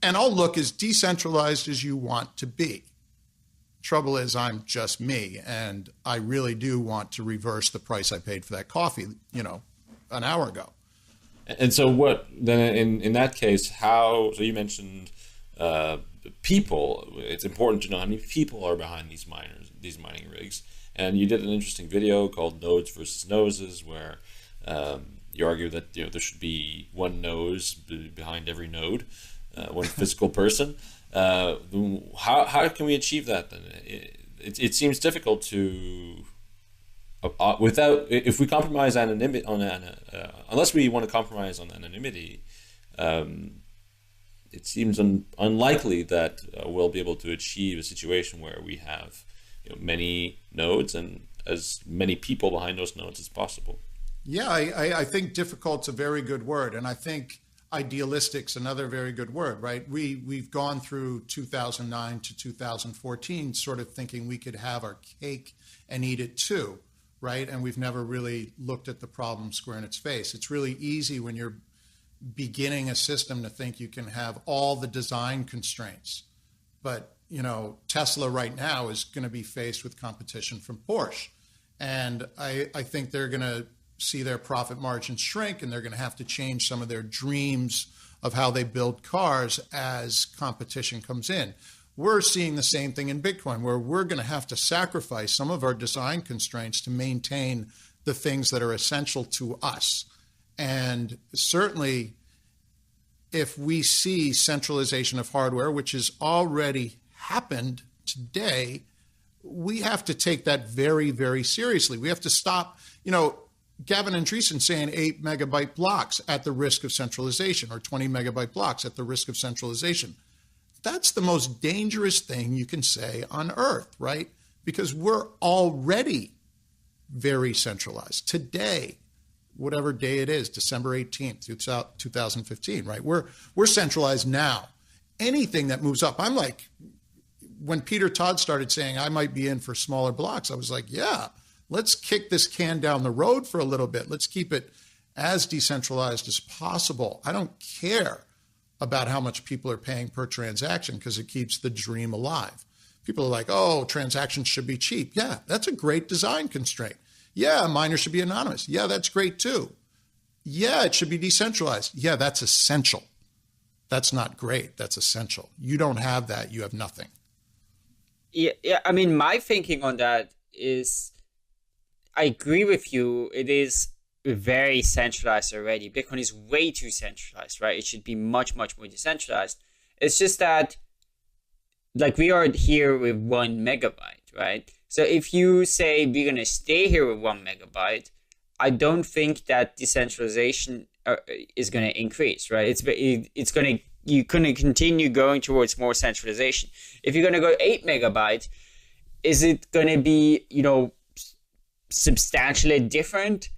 [SPEAKER 3] And I'll look as decentralized as you want to be. Trouble is, I'm just me, and I really do want to reverse the price I paid for that coffee, an hour ago.
[SPEAKER 4] And so what, then in that case, so you mentioned people. It's important to know how many people are behind these mining rigs. And you did an interesting video called Nodes versus Noses, where you argue that there should be one nose behind every node, one physical person. How can we achieve that then? It seems difficult to if we compromise anonymity unless we want to compromise on anonymity. It seems unlikely that we'll be able to achieve a situation where we have many nodes and as many people behind those nodes as possible.
[SPEAKER 3] Yeah, I think difficult's a very good word, and I think idealistic's another very good word, right? We've gone through 2009 to 2014 sort of thinking we could have our cake and eat it too, right? And we've never really looked at the problem square in its face. It's really easy when you're beginning a system to think you can have all the design constraints. But, Tesla right now is going to be faced with competition from Porsche. And I think they're going to see their profit margins shrink, and they're going to have to change some of their dreams of how they build cars as competition comes in. We're seeing the same thing in Bitcoin, where we're going to have to sacrifice some of our design constraints to maintain the things that are essential to us. And certainly, if we see centralization of hardware, which has already happened today, we have to take that very, very seriously. We have to stop, Gavin Andreessen saying 8 megabyte blocks at the risk of centralization, or 20 megabyte blocks at the risk of centralization. That's the most dangerous thing you can say on earth, right? Because we're already very centralized. Today, whatever day it is, December 18th, 2015, right? We're centralized now. Anything that moves up, I'm like, when Peter Todd started saying I might be in for smaller blocks, I was like, yeah, let's kick this can down the road for a little bit. Let's keep it as decentralized as possible. I don't care about how much people are paying per transaction because it keeps the dream alive. People are like, oh, transactions should be cheap. Yeah, that's a great design constraint. Yeah, miners should be anonymous. Yeah, that's great too. Yeah, it should be decentralized. Yeah, that's essential. That's not great. That's essential. You don't have that. You have nothing.
[SPEAKER 2] Yeah. I mean, my thinking on that is, I agree with you. It is very centralized already. Bitcoin is way too centralized, right? It should be much, much more decentralized. It's just that, like, we are here with 1 megabyte, right? So if you say we're going to stay here with 1 megabyte, I don't think that decentralization is going to increase, right? It's going to, you're going to continue going towards more centralization. If you're going to go 8 megabyte, is it going to be, substantially different?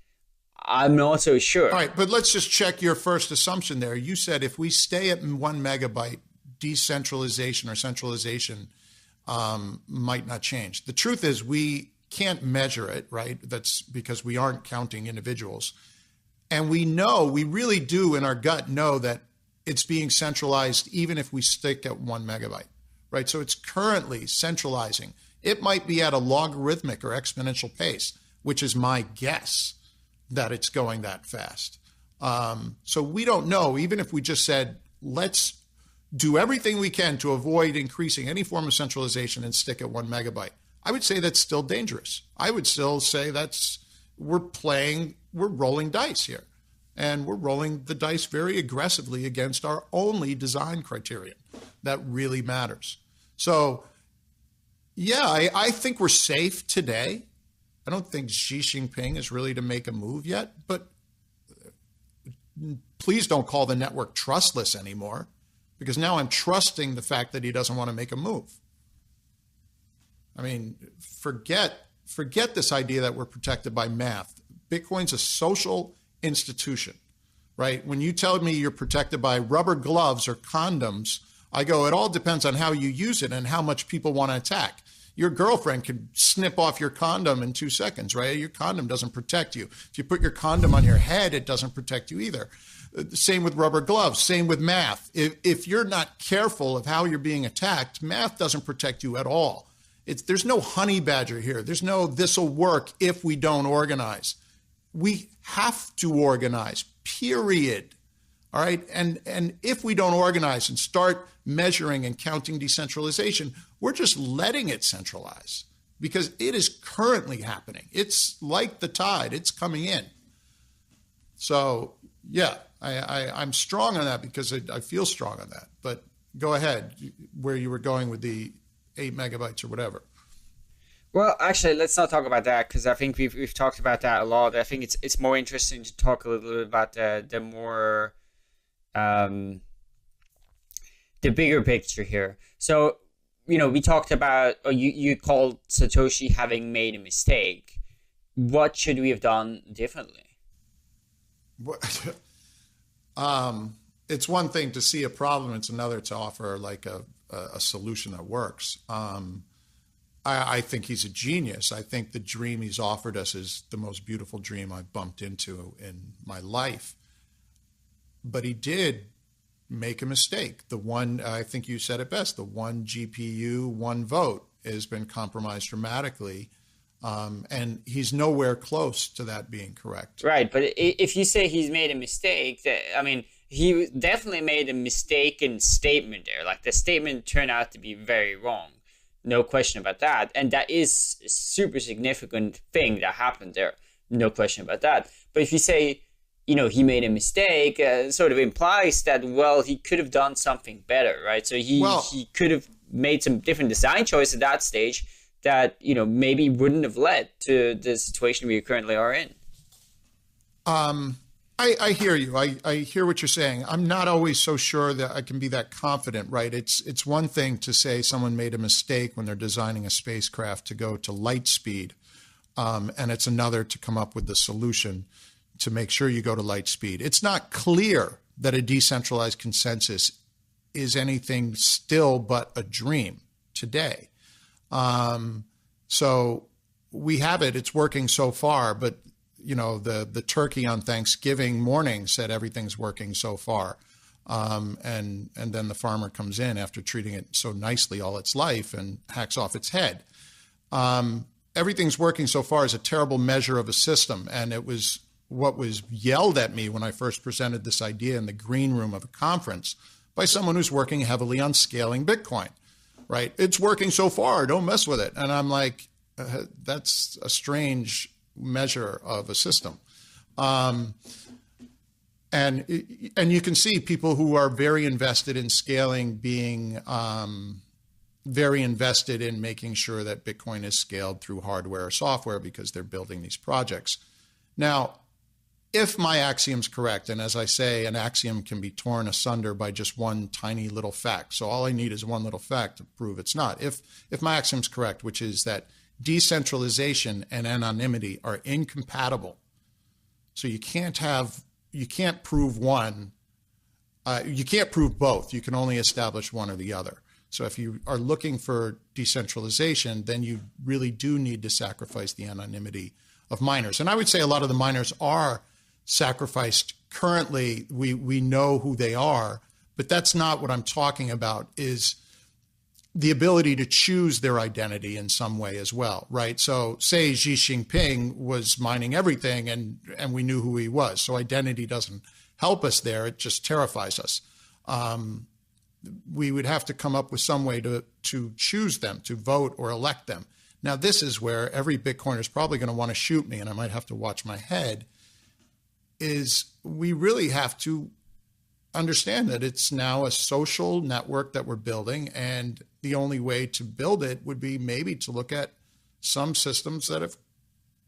[SPEAKER 2] I'm not so sure.
[SPEAKER 3] All right, but let's just check your first assumption there. You said if we stay at 1 megabyte, decentralization or centralization might not change. The truth is we can't measure it, right? That's because we aren't counting individuals. And we really do in our gut know that it's being centralized even if we stick at 1 megabyte, right? So it's currently centralizing. It might be at a logarithmic or exponential pace, which is my guess that it's going that fast. So we don't know, even if we just said, let's do everything we can to avoid increasing any form of centralization and stick at 1 megabyte. I would say that's still dangerous. I would still say we're rolling dice here. And we're rolling the dice very aggressively against our only design criterion that really matters. So, yeah, I think we're safe today. I don't think Xi Jinping is really to make a move yet, but please don't call the network trustless anymore, because now I'm trusting the fact that he doesn't want to make a move. I mean, forget forget this idea that we're protected by math. Bitcoin's a social institution, right? When you tell me you're protected by rubber gloves or condoms, I go, it all depends on how you use it and how much people want to attack. Your girlfriend could snip off your condom in 2 seconds, right? Your condom doesn't protect you. If you put your condom on your head, it doesn't protect you either. Same with rubber gloves, same with math. If you're not careful of how you're being attacked, math doesn't protect you at all. There's no honey badger here. There's no this'll work if we don't organize. We have to organize, period. All right. And if we don't organize and start measuring and counting decentralization, we're just letting it centralize because it is currently happening. It's like the tide, it's coming in. So, yeah, I'm strong on that because I feel strong on that. But go ahead, where you were going with the 8 megabytes or whatever.
[SPEAKER 2] Well, actually, let's not talk about that because I think we've talked about that a lot. I think it's more interesting to talk a little bit about the more the bigger picture here. So, we talked about, or you called Satoshi having made a mistake. What should we have done differently?
[SPEAKER 3] It's one thing to see a problem. It's another to offer like a solution that works. I think he's a genius. I think the dream he's offered us is the most beautiful dream I've bumped into in my life. But he did make a mistake. The one, I think you said it best, the one GPU, one vote has been compromised dramatically. And he's nowhere close to that being correct.
[SPEAKER 2] Right. But if you say he's made a mistake, he definitely made a mistaken statement there. Like the statement turned out to be very wrong. No question about that. And that is a super significant thing that happened there. No question about that. But if you say, he made a mistake, sort of implies that, well, he could have done something better, right? So he could have made some different design choice at that stage that, maybe wouldn't have led to the situation we currently are in.
[SPEAKER 3] I hear you. I hear what you're saying. I'm not always so sure that I can be that confident, right? It's one thing to say someone made a mistake when they're designing a spacecraft to go to light speed. And it's another to come up with the solution to make sure you go to light speed. It's not clear that a decentralized consensus is anything still but a dream today. So we have it. It's working so far, but the turkey on Thanksgiving morning said everything's working so far. And then the farmer comes in after treating it so nicely all its life and hacks off its head. Everything's working so far is a terrible measure of a system. And it was what was yelled at me when I first presented this idea in the green room of a conference by someone who's working heavily on scaling Bitcoin, right? It's working so far, don't mess with it. And I'm like, that's a strange measure of a system. And you can see people who are very invested in scaling being very invested in making sure that Bitcoin is scaled through hardware or software because they're building these projects. Now, if my axiom's correct, and as I say, an axiom can be torn asunder by just one tiny little fact. So all I need is one little fact to prove it's not. If my axiom's correct, which is that decentralization and anonymity are incompatible. So you can't prove one, you can't prove both. You can only establish one or the other. So if you are looking for decentralization, then you really do need to sacrifice the anonymity of miners. And I would say a lot of the miners are sacrificed currently. We know who they are, but that's not what I'm talking about, is the ability to choose their identity in some way as well, right? So say Xi Jinping was mining everything and we knew who he was. So identity doesn't help us there. It just terrifies us. We would have to come up with some way to choose them, to vote or elect them. Now, this is where every Bitcoiner is probably going to want to shoot me, and I might have to watch my head, is we really have to understand that it's now a social network that we're building, and the only way to build it would be maybe to look at some systems that have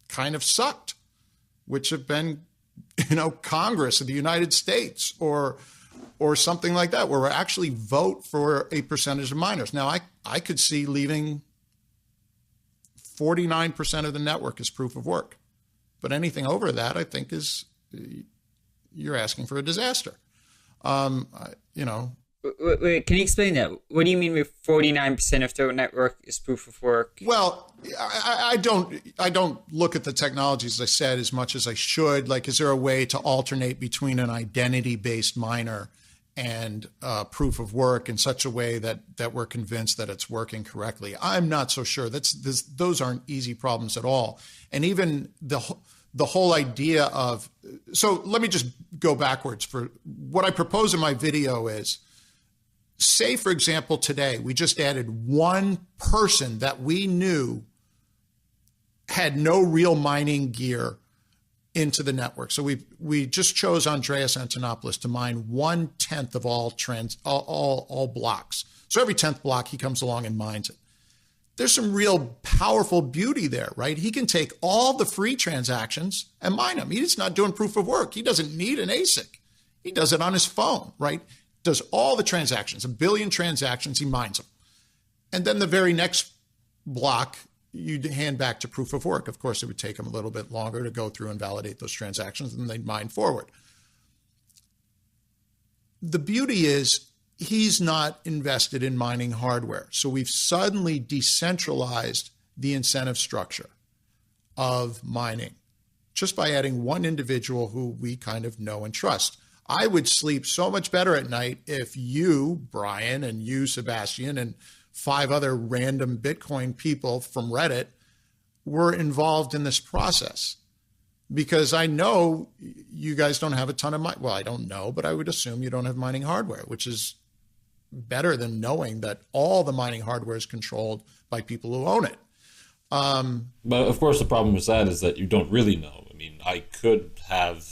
[SPEAKER 3] kind of sucked, which have been, Congress of the United States or something like that, where we actually vote for a percentage of miners. Now, I could see leaving 49% of the network is proof of work. But anything over that, I think, is you're asking for a disaster. You know.
[SPEAKER 2] Wait, can you explain that? What do you mean with 49% of the network is proof of work?
[SPEAKER 3] Well, I don't look at the technologies, as I said, as much as I should. Like, is there a way to alternate between an identity-based miner and proof of work in such a way that we're convinced that it's working correctly? I'm not so sure. Those aren't easy problems at all. And even the whole idea of, so let me just go backwards. For what I propose in my video is, say, for example, today, we just added one person that we knew had no real mining gear into the network. So we just chose Andreas Antonopoulos to mine 1/10 of all blocks. So every 10th block, he comes along and mines it. There's some real powerful beauty there, right? He can take all the free transactions and mine them. He's not doing proof of work. He doesn't need an ASIC. He does it on his phone, right? Does all the transactions, 1 billion transactions, he mines them. And then the very next block, you'd hand back to proof of work. Of course, it would take him a little bit longer to go through and validate those transactions, and they'd mine forward. The beauty is he's not invested in mining hardware. So we've suddenly decentralized the incentive structure of mining just by adding one individual who we kind of know and trust. I would sleep so much better at night if you, Brian, and you, Sebastian, and 5 other random Bitcoin people from Reddit were involved in this process. Because I know you guys don't have a ton of well, I don't know, but I would assume you don't have mining hardware, which is better than knowing that all the mining hardware is controlled by people who own it.
[SPEAKER 4] But of course, the problem with that is that you don't really know. I mean, I could have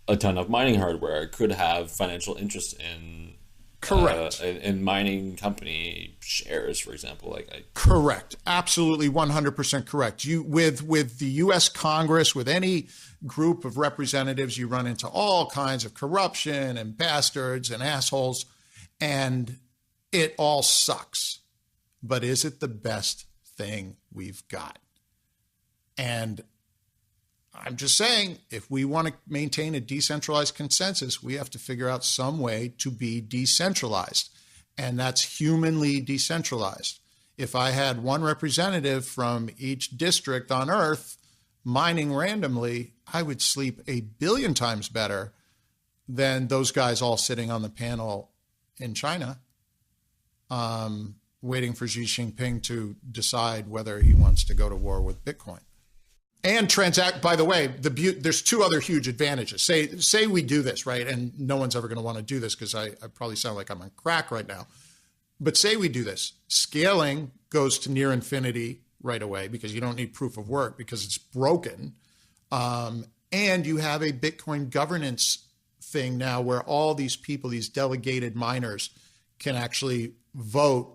[SPEAKER 4] a ton of mining hardware. I could have financial interest in
[SPEAKER 3] correct
[SPEAKER 4] in mining company shares, for example.
[SPEAKER 3] Correct, absolutely, 100% correct. You with the U.S. Congress, with any group of representatives, you run into all kinds of corruption and bastards and assholes, and it all sucks. But is it the best thing we've got? And I'm just saying, if we want to maintain a decentralized consensus, we have to figure out some way to be decentralized, and that's humanly decentralized. If I had one representative from each district on Earth mining randomly, I would sleep 1 billion times better than those guys all sitting on the panel in China, waiting for Xi Jinping to decide whether he wants to go to war with Bitcoin. And transact, by the way, there's 2 other huge advantages. Say we do this, right? And no one's ever going to want to do this because I probably sound like I'm on crack right now. But say we do this. Scaling goes to near infinity right away because you don't need proof of work because it's broken. And you have a Bitcoin governance thing now where all these people, these delegated miners, can actually vote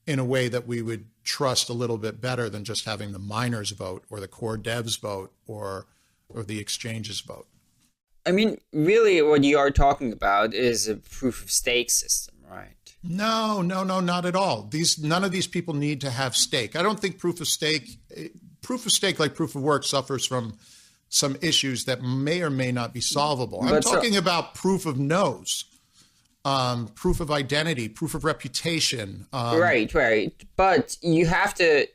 [SPEAKER 3] in a way that we would trust a little bit better than just having the miners vote or the core devs vote or the exchanges vote.
[SPEAKER 2] I mean, really what you are talking about is a proof of stake system, right?
[SPEAKER 3] No, not at all. None of these people need to have stake. I don't think proof of stake, like proof of work, suffers from some issues that may or may not be solvable. I'm talking about proof of knows. Proof of identity, proof of reputation.
[SPEAKER 2] Right. But you have to,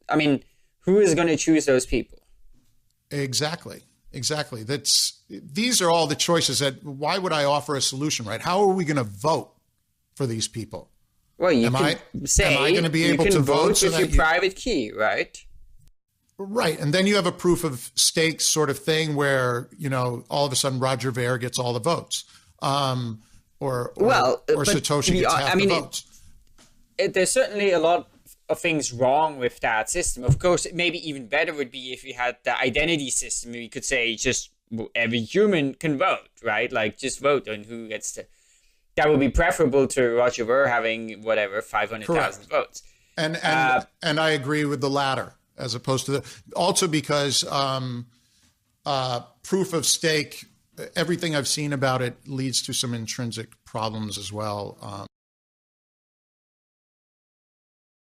[SPEAKER 2] I mean, who is going to choose those people?
[SPEAKER 3] Exactly. These are all the choices why would I offer a solution, right? How are we going to vote for these people?
[SPEAKER 2] Well, am I going to be able to vote with your private key, right?
[SPEAKER 3] Right. And then you have a proof of stake sort of thing where, all of a sudden Roger Ver gets all the votes. Or Satoshi gets half the votes.
[SPEAKER 2] There's certainly a lot of things wrong with that system. Of course, maybe even better would be if you had the identity system. You could say just every human can vote, right? Like just vote on who gets to. That would be preferable to Roger Ver having 500,000 votes.
[SPEAKER 3] And I agree with the latter as opposed to also because proof of stake. Everything I've seen about it leads to some intrinsic problems as well.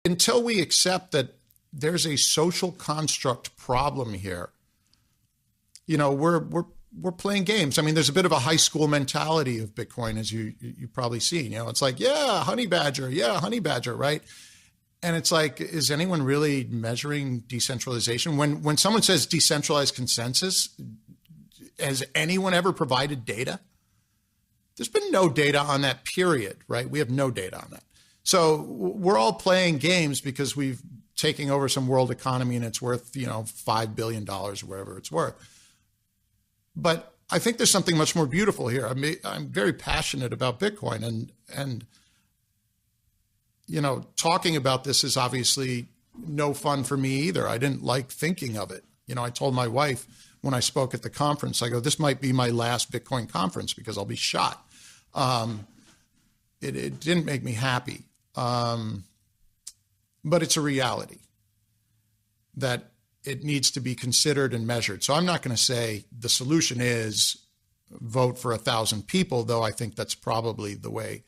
[SPEAKER 3] Until we accept that there's a social construct problem here. You know, we're playing games. I mean, there's a bit of a high school mentality of Bitcoin, as you probably seen. You know, it's like, yeah, honey badger, right? And it's like, is anyone really measuring decentralization? When someone says decentralized consensus, has anyone ever provided data? There's been no data on that, period, right? We have no data on that. So we're all playing games because we've taken over some world economy and it's worth, you know, $5 billion or whatever it's worth. But I think there's something much more beautiful here. I'm very passionate about Bitcoin, and you know, talking about this is obviously no fun for me either. I didn't like thinking of it. You know, I told my wife when I spoke at the conference, I go, this might be my last Bitcoin conference because I'll be shot. It didn't make me happy. But it's a reality that it needs to be considered and measured. So I'm not going to say the solution is vote for 1,000 people, though I think that's probably the way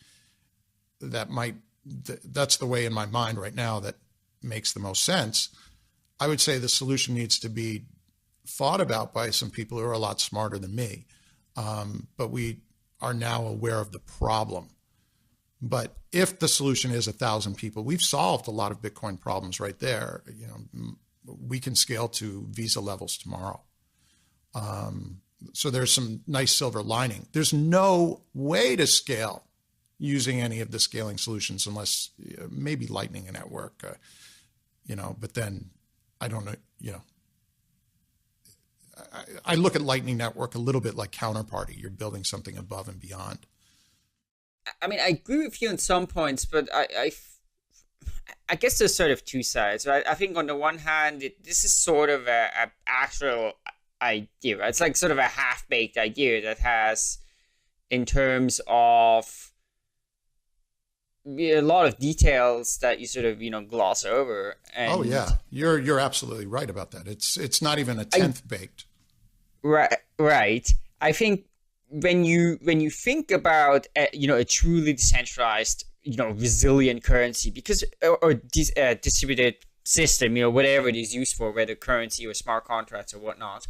[SPEAKER 3] that's the way in my mind right now that makes the most sense. I would say the solution needs to be thought about by some people who are a lot smarter than me. But we are now aware of the problem. But if the solution is 1,000 people, we've solved a lot of Bitcoin problems right there. You know, we can scale to Visa levels tomorrow. So there's some nice silver lining. There's no way to scale using any of the scaling solutions unless maybe Lightning Network, you know, but then I don't know, you know, I look at Lightning Network a little bit like Counterparty. You're building something above and beyond.
[SPEAKER 2] I mean, I agree with you on some points, but I guess there's sort of two sides, right? I think on the one hand, this is sort of a actual idea, right? It's like sort of a half-baked idea that has, in terms of a lot of details that you sort of, you know, gloss over. And
[SPEAKER 3] oh yeah, you're absolutely right about that. It's not even a tenth baked.
[SPEAKER 2] Right. I think when you think about you know, a truly decentralized, you know, resilient currency, because or distributed system, you know, whatever it is used for, whether currency or smart contracts or whatnot,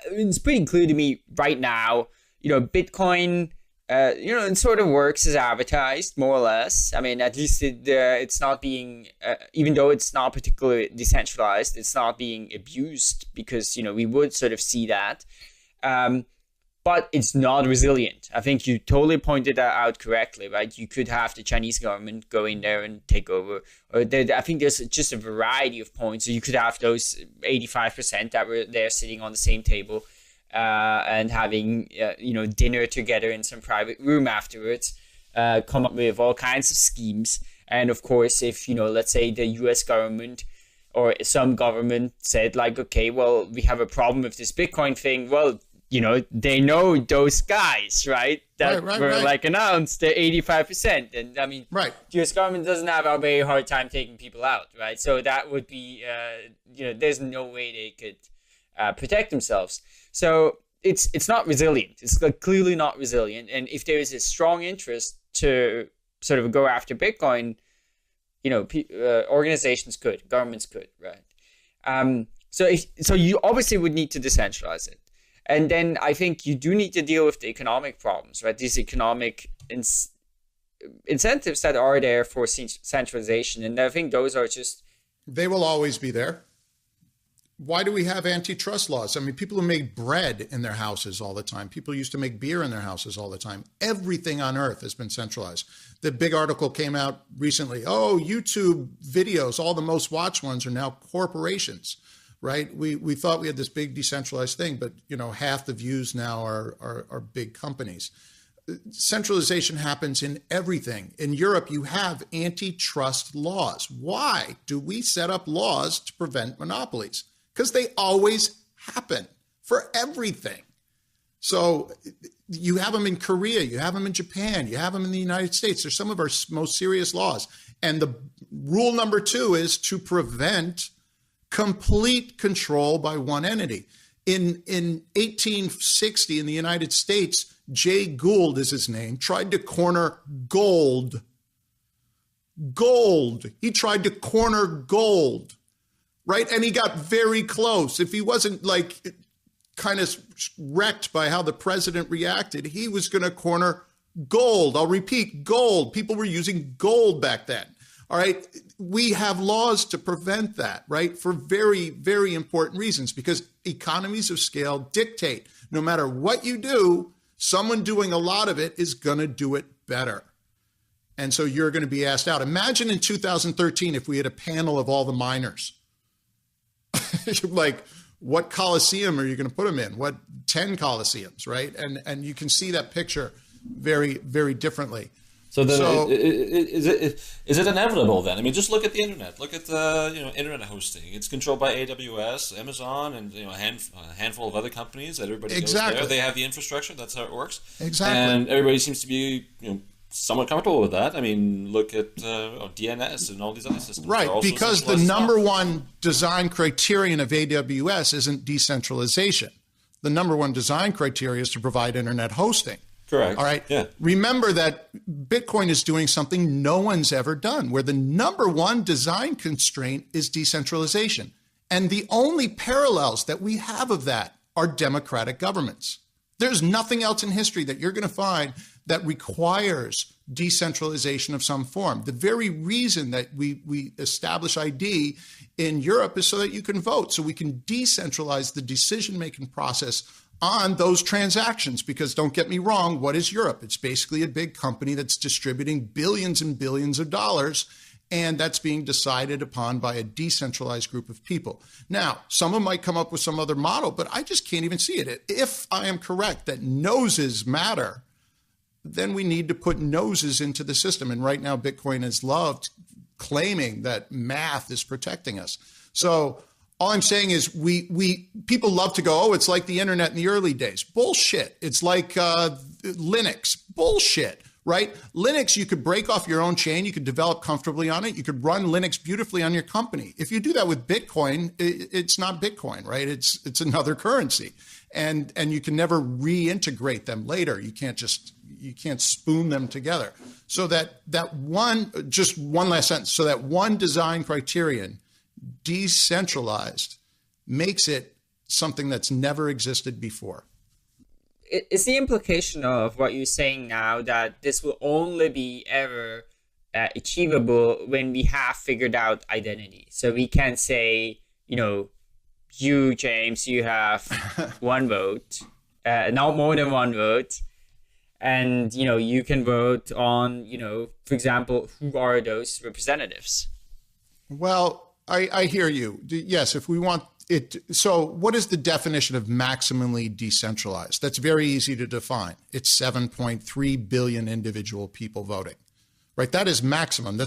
[SPEAKER 2] it's pretty clear to me right now. You know, Bitcoin, you know, it sort of works as advertised, more or less. I mean, at least it's not being, even though it's not particularly decentralized, it's not being abused, because, you know, we would sort of see that. But it's not resilient. I think you totally pointed that out correctly, right? You could have the Chinese government go in there and take over. Or I think there's just a variety of points. So you could have those 85% that were there sitting on the same table and having, you know, dinner together in some private room afterwards, come up with all kinds of schemes. And of course, if, you know, let's say the US government or some government said like, okay, well, we have a problem with this Bitcoin thing. Well, you know, they know those guys, right? That were like announced the 85%. And I mean, the US government doesn't have a very hard time taking people out, right? So that would be, you know, there's no way they could protect themselves. So it's not resilient. It's like clearly not resilient. And if there is a strong interest to sort of go after Bitcoin, you know, organizations could, governments could, right? So you obviously would need to decentralize it. And then I think you do need to deal with the economic problems, right? These economic incentives that are there for centralization. And I think those are just...
[SPEAKER 3] They will always be there. Why do we have antitrust laws? I mean, people who make bread in their houses all the time. People used to make beer in their houses all the time. Everything on earth has been centralized. The big article came out recently. Oh, YouTube videos, all the most watched ones are now corporations. Right? We thought we had this big decentralized thing, but, you know, half the views now are big companies. Centralization happens in everything. In Europe, you have antitrust laws. Why do we set up laws to prevent monopolies? Because they always happen for everything. So you have them in Korea, you have them in Japan, you have them in the United States. They're some of our most serious laws. And the rule number 2 is to prevent complete control by one entity. In 1860 in the United States, Jay Gould is his name, tried to corner gold. Gold. He tried to corner gold. right? And he got very close. If he wasn't like kind of wrecked by how the president reacted, he was going to corner gold. I'll repeat, gold. People were using gold back then. All right. We have laws to prevent that, right? For very, very important reasons, because economies of scale dictate no matter what you do, someone doing a lot of it is going to do it better. And so you're going to be asked out. Imagine in 2013 if we had a panel of all the miners. Like, what Coliseum are you going to put them in? What 10 Coliseums, right? And you can see that picture very, very differently.
[SPEAKER 4] So then, is it inevitable then? I mean, just look at the internet. Look at the internet hosting. It's controlled by AWS, Amazon, and a handful of other companies that everybody goes there. They have the infrastructure. That's how it works.
[SPEAKER 3] Exactly.
[SPEAKER 4] And everybody seems to be somewhat comfortable with that. I mean, look at DNS and all these other systems.
[SPEAKER 3] Right, because the number one design criterion of AWS isn't decentralization. The number one design criteria is to provide internet hosting.
[SPEAKER 4] Correct.
[SPEAKER 3] All right.
[SPEAKER 4] Yeah.
[SPEAKER 3] Remember that Bitcoin is doing something no one's ever done, where the number one design constraint is decentralization. And the only parallels that we have of that are democratic governments. There's nothing else in history that you're going to find that requires decentralization of some form. The very reason that we establish ID in Europe is so that you can vote, so we can decentralize the decision-making process on those transactions. Because don't get me wrong, what is Europe? It's basically a big company that's distributing billions and billions of dollars, and that's being decided upon by a decentralized group of people. Now, someone might come up with some other model, but I just can't even see it. If I am correct that noses matter, then we need to put noses into the system. And right now, Bitcoin is loved claiming that math is protecting us. So all I'm saying is people love to go, oh, it's like the internet in the early days. Bullshit. It's like Linux. Bullshit, right? Linux, you could break off your own chain. You could develop comfortably on it. You could run Linux beautifully on your company. If you do that with Bitcoin, it's not Bitcoin, right? It's another currency. And you can never reintegrate them later. You can't spoon them together. So just one last sentence. So that one design criterion, decentralized, makes it something that's never existed before.
[SPEAKER 2] Is the implication of what you're saying now that this will only be ever achievable when we have figured out identity? So we can say, you, James, you have one vote, not more than one vote. And, you can vote on, for example, who are those representatives? Well,
[SPEAKER 3] I hear you. Yes, if we want it. So what is the definition of maximally decentralized? That's very easy to define. It's 7.3 billion individual people voting, right? That is maximum.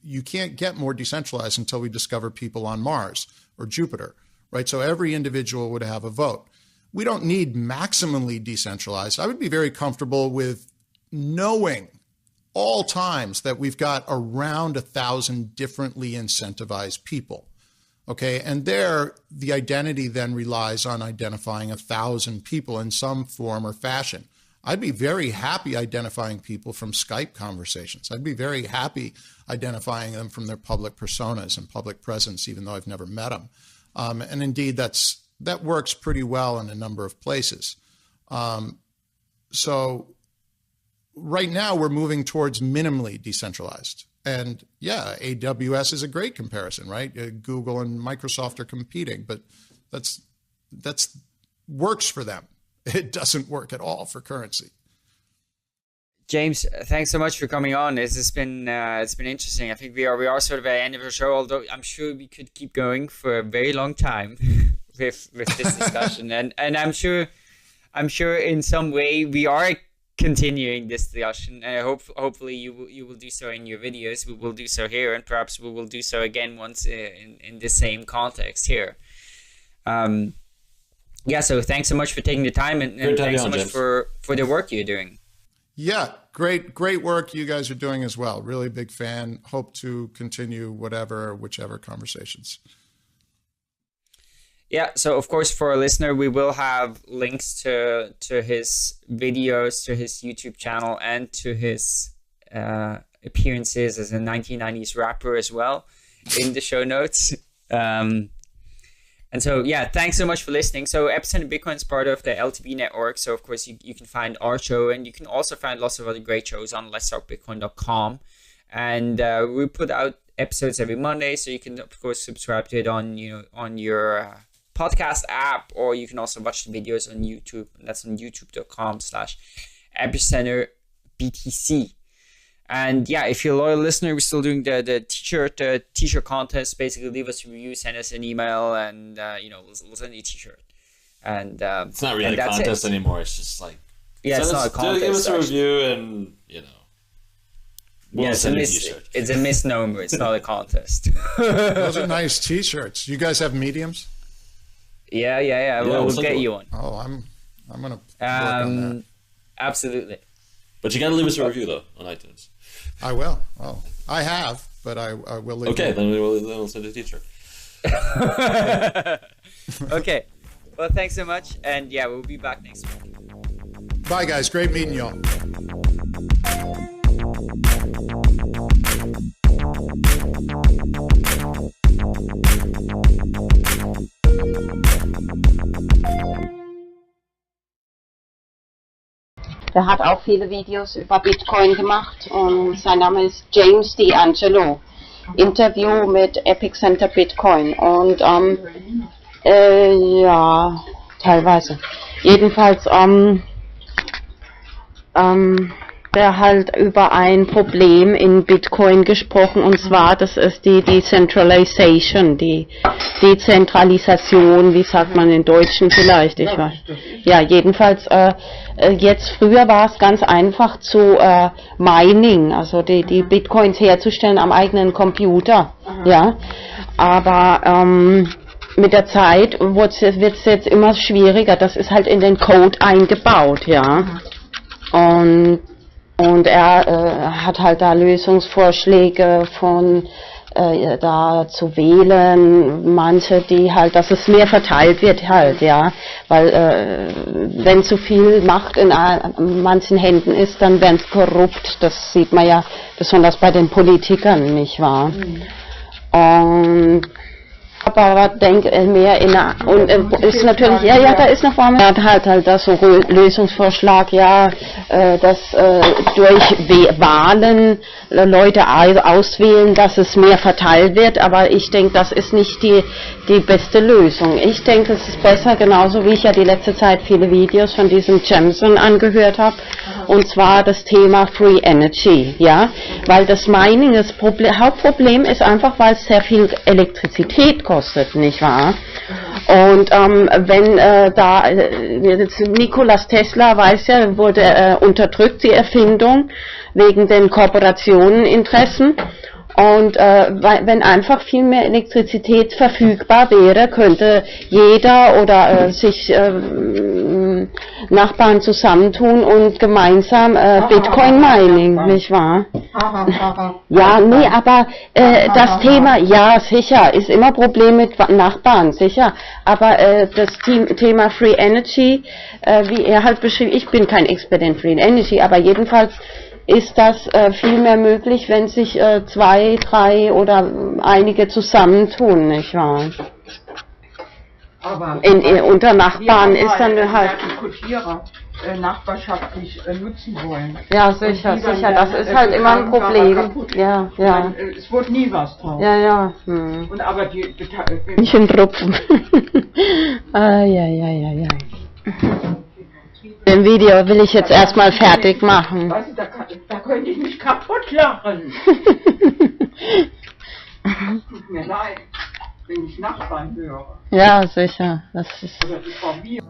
[SPEAKER 3] You can't get more decentralized until we discover people on Mars or Jupiter, right? So every individual would have a vote. We don't need maximally decentralized. I would be very comfortable with knowing all times that we've got around 1,000 differently incentivized people. Okay, and there, the identity then relies on identifying 1,000 people in some form or fashion. I'd be very happy identifying people from Skype conversations. I'd be very happy identifying them from their public personas and public presence, even though I've never met them. And indeed, that works pretty well in a number of places. So right now, we're moving towards minimally decentralized. And yeah, AWS is a great comparison, right? Google and Microsoft are competing, but that's works for them. It doesn't work at all for currency.
[SPEAKER 2] James, thanks so much for coming on. This has been it's been interesting. I think we are sort of at the end of the show, although I'm sure we could keep going for a very long time with this discussion. and I'm sure in some way we are continuing this discussion, and hopefully you will do so in your videos. We will do so here, and perhaps we will do so again once in the same context here. Yeah, so thanks so much for taking the time, and thanks so much for the work you're doing.
[SPEAKER 3] Yeah, great work you guys are doing as well. Really big fan. Hope to continue whichever conversations.
[SPEAKER 2] Yeah, so of course for a listener, we will have links to his videos, to his YouTube channel, and to his appearances as a 1990s rapper as well in the show notes. And so, yeah, thanks so much for listening. So Epicenter Bitcoin is part of the LTB network. So, of course, you can find our show, and you can also find lots of other great shows on letstalkbitcoin.com. And we put out episodes every Monday. So you can, of course, subscribe to it on, on your podcast app, or you can also watch the videos on YouTube. And that's on youtube.com/epicenterbtc. And yeah, if you're a loyal listener, we're still doing the t-shirt contest. Basically, leave us a review, send us an email, and we'll send you a t-shirt. And
[SPEAKER 4] it's not really a contest anymore. It's just like,
[SPEAKER 2] it's not a contest.
[SPEAKER 4] Give us a review, and we'll send you a t-shirt.
[SPEAKER 2] It's a misnomer. It's not a contest.
[SPEAKER 3] Those are nice t-shirts. You guys have mediums?
[SPEAKER 2] Yeah. We'll get you one.
[SPEAKER 3] Oh, I'm gonna work on that.
[SPEAKER 2] Absolutely.
[SPEAKER 4] But you gotta leave us a review though on iTunes.
[SPEAKER 3] I will. Oh, I have, but I will leave.
[SPEAKER 4] Okay, then we'll send a t-shirt.
[SPEAKER 2] Okay. Well, thanks so much, and yeah, we'll be back next week.
[SPEAKER 3] Bye, guys. Great meeting y'all.
[SPEAKER 1] Der hat auch viele Videos über Bitcoin gemacht und sein Name ist James D'Angelo. Interview mit Epicenter Bitcoin und ja, teilweise. Jedenfalls der halt über ein Problem in Bitcoin gesprochen, und zwar, das ist die Decentralization, die Dezentralisation, wie sagt man in Deutschen vielleicht, ich weiß. Ja, jedenfalls, jetzt früher war es ganz einfach zu Mining, also die Bitcoins herzustellen am eigenen Computer, ja, aber mit der Zeit wird es jetzt immer schwieriger, das ist halt in den Code eingebaut, ja, und er hat halt da Lösungsvorschläge von da zu wählen, manche, die halt, dass es mehr verteilt wird halt, ja, weil wenn zu viel Macht in manchen Händen ist, dann werden es korrupt, das sieht man ja besonders bei den Politikern, nicht wahr? Und aber denke mehr in der, und ist natürlich, ja, da ist noch was, er hat halt das so Lösungsvorschlag, ja, dass durch Wahlen Leute auswählen, dass es mehr verteilt wird, aber ich denke, das ist nicht die beste Lösung. Ich denke, es ist besser, genauso wie ich ja die letzte Zeit viele Videos von diesem Jamson angehört habe, und zwar das Thema Free Energy, ja, weil das Mining, das Hauptproblem ist einfach, weil es sehr viel Elektrizität kostet, nicht wahr? Und wenn Nikola Tesla, weiß ja, wurde unterdrückt, die Erfindung, wegen den Kooperationeninteressen. Und wenn einfach viel mehr Elektrizität verfügbar wäre, könnte jeder oder sich Nachbarn zusammentun und gemeinsam Bitcoin Mining, nicht wahr? Ja, nee, aber das Thema, ja, sicher, ist immer Problem mit Nachbarn, sicher. Aber das Thema Free Energy, wie er halt beschrieben, ich bin kein Experte in Free Energy, aber jedenfalls ist das viel mehr möglich, wenn sich 2, 3 oder einige zusammentun, nicht wahr?
[SPEAKER 5] Aber
[SPEAKER 1] unter Nachbarn ist dann halt
[SPEAKER 5] nachbarschaftlich nutzen wollen.
[SPEAKER 1] Ja, sicher, das ist halt immer ein Problem. Ja.
[SPEAKER 5] Es wird nie was draus.
[SPEAKER 1] Ja.
[SPEAKER 5] Und aber
[SPEAKER 1] nicht in Tropfen. Ja. Den Video will ich jetzt erstmal fertig machen.
[SPEAKER 5] Weißt du, da könnte ich mich kaputt lachen. Tut mir leid, wenn ich Nachbarn höre.
[SPEAKER 1] Ja, sicher. Das ist
[SPEAKER 5] Oder die Familie.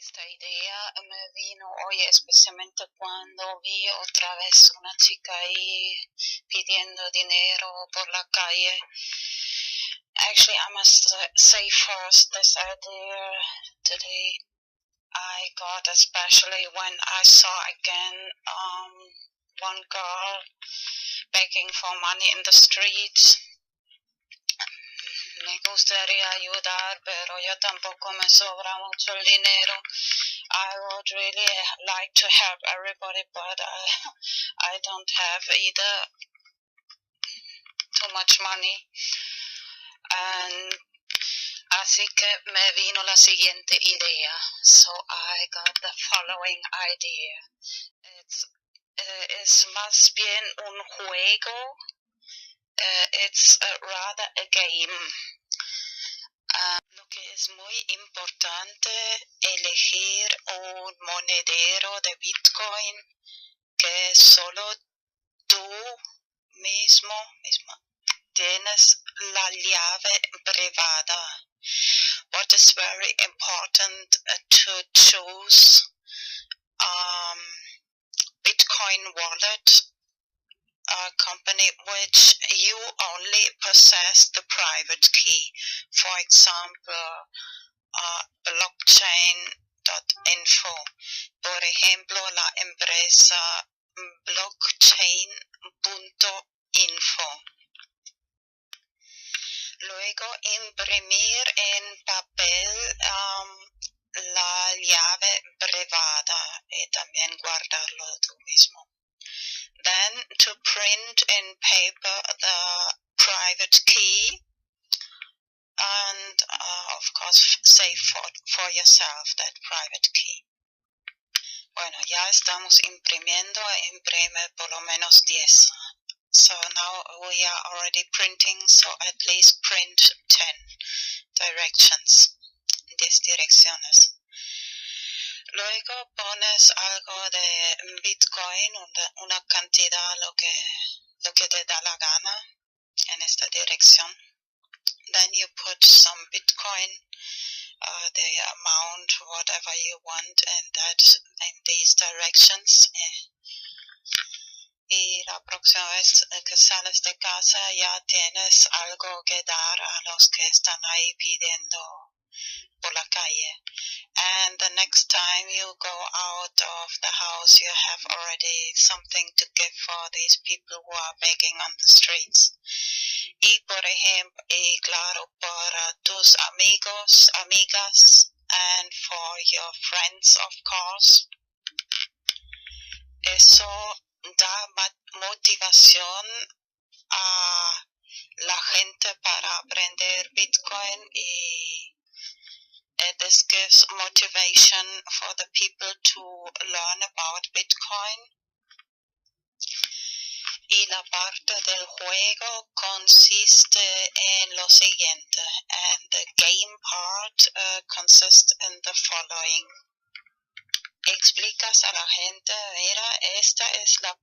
[SPEAKER 1] esta idea me vino hoy especialmente cuando vi otra vez una chica ahí pidiendo dinero por la calle. Actually, I must say first, this idea today I got especially when I saw again one girl begging for money in the streets. Me gustaría ayudar, pero yo tampoco me sobra mucho el dinero. I would really like to help everybody, but I don't have either too much money. And así que me vino la siguiente idea. So I got the following idea. Es más bien un juego. It's rather a game. Lo que es muy importante, elegir un monedero de Bitcoin que solo tú misma tienes la llave privada. What is very important to choose Bitcoin wallet company which you only possess the private key. For example, blockchain.info. Por ejemplo, la empresa blockchain.info. Luego imprimir en papel la llave privada y también guardarlo tú mismo. Then to print in paper the private key and of course save for yourself that private key. Bueno, ya estamos imprimiendo, imprime por lo menos 10. So now we are already printing, so at least print 10 directions, 10 direcciones. Luego pones algo de Bitcoin, una cantidad, lo que te da la gana en esta dirección. Then you put some Bitcoin, the amount, whatever you want, in these directions. Y la próxima vez que sales de casa ya tienes algo que dar a los que están ahí pidiendo por la calle. And the next time you go out of the house, you have already something to give for these people who are begging on the streets. Y por ejemplo, y claro, para tus amigos, amigas, and for your friends, of course. Eso da motivación a la gente para aprender Bitcoin y this gives motivation for the people to learn about Bitcoin. Y la parte del juego consiste en lo siguiente, and the game part consists in the following. Explicas a la gente, mira, esta es la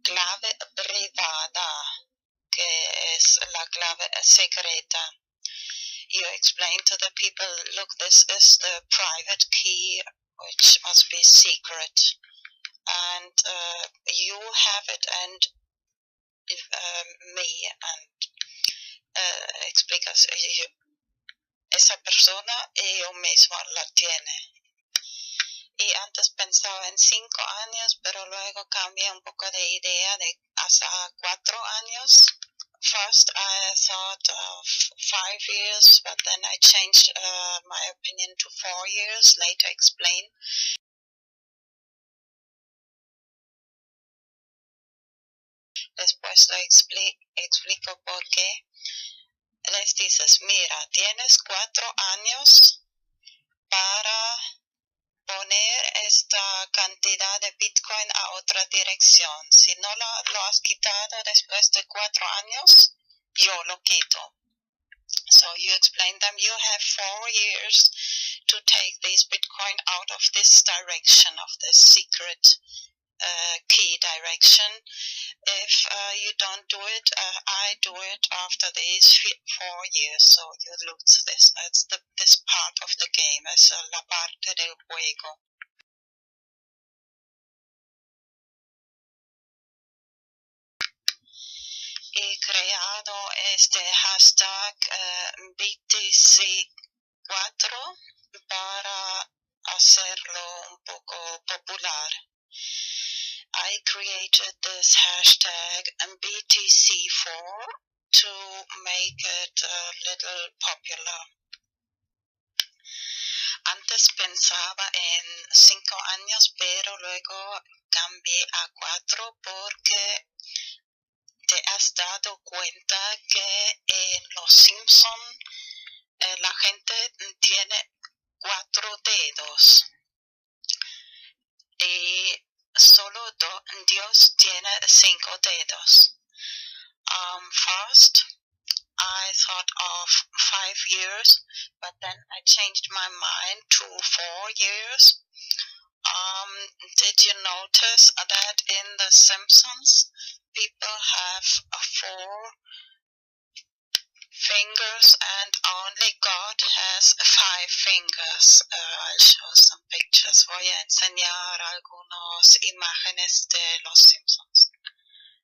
[SPEAKER 1] clave privada, que es la clave secreta. You explain to the people, look, this is the private key, which must be secret. And you have it, and me, and explicas, esa persona y yo mismo la tiene. Y antes pensaba en 5 años, pero luego cambié un poco de idea de hasta 4 años. First I thought of 5 years, but then I changed my opinion to 4 years, later explain. Después te explico por qué. Les dices, mira, tienes 4 años para poner esta cantidad de Bitcoin a otra dirección. Si no lo has quitado después de 4 años, yo lo quito. So you explain them, you have 4 years to take these Bitcoin out of this direction, of this secret key direction. If you don't do it, I do it after these 4 years, so you lose this. It's this part of the game, es la parte del juego. He creado este hashtag BTC4 para hacerlo un poco popular. I created this hashtag BTC4 to make it a little popular. Antes pensaba en 5 años, pero luego cambié a 4 porque te has dado cuenta que en Los Simpson la gente tiene 4 dedos y solo Dios tiene 5 dedos. First, I thought of 5 years, but then I changed my mind to 4 years. Did you notice that in The Simpsons, people have 4 fingers and only God has 5 fingers? I'll show some pictures. Voy a enseñar algunas imágenes de Los Simpsons,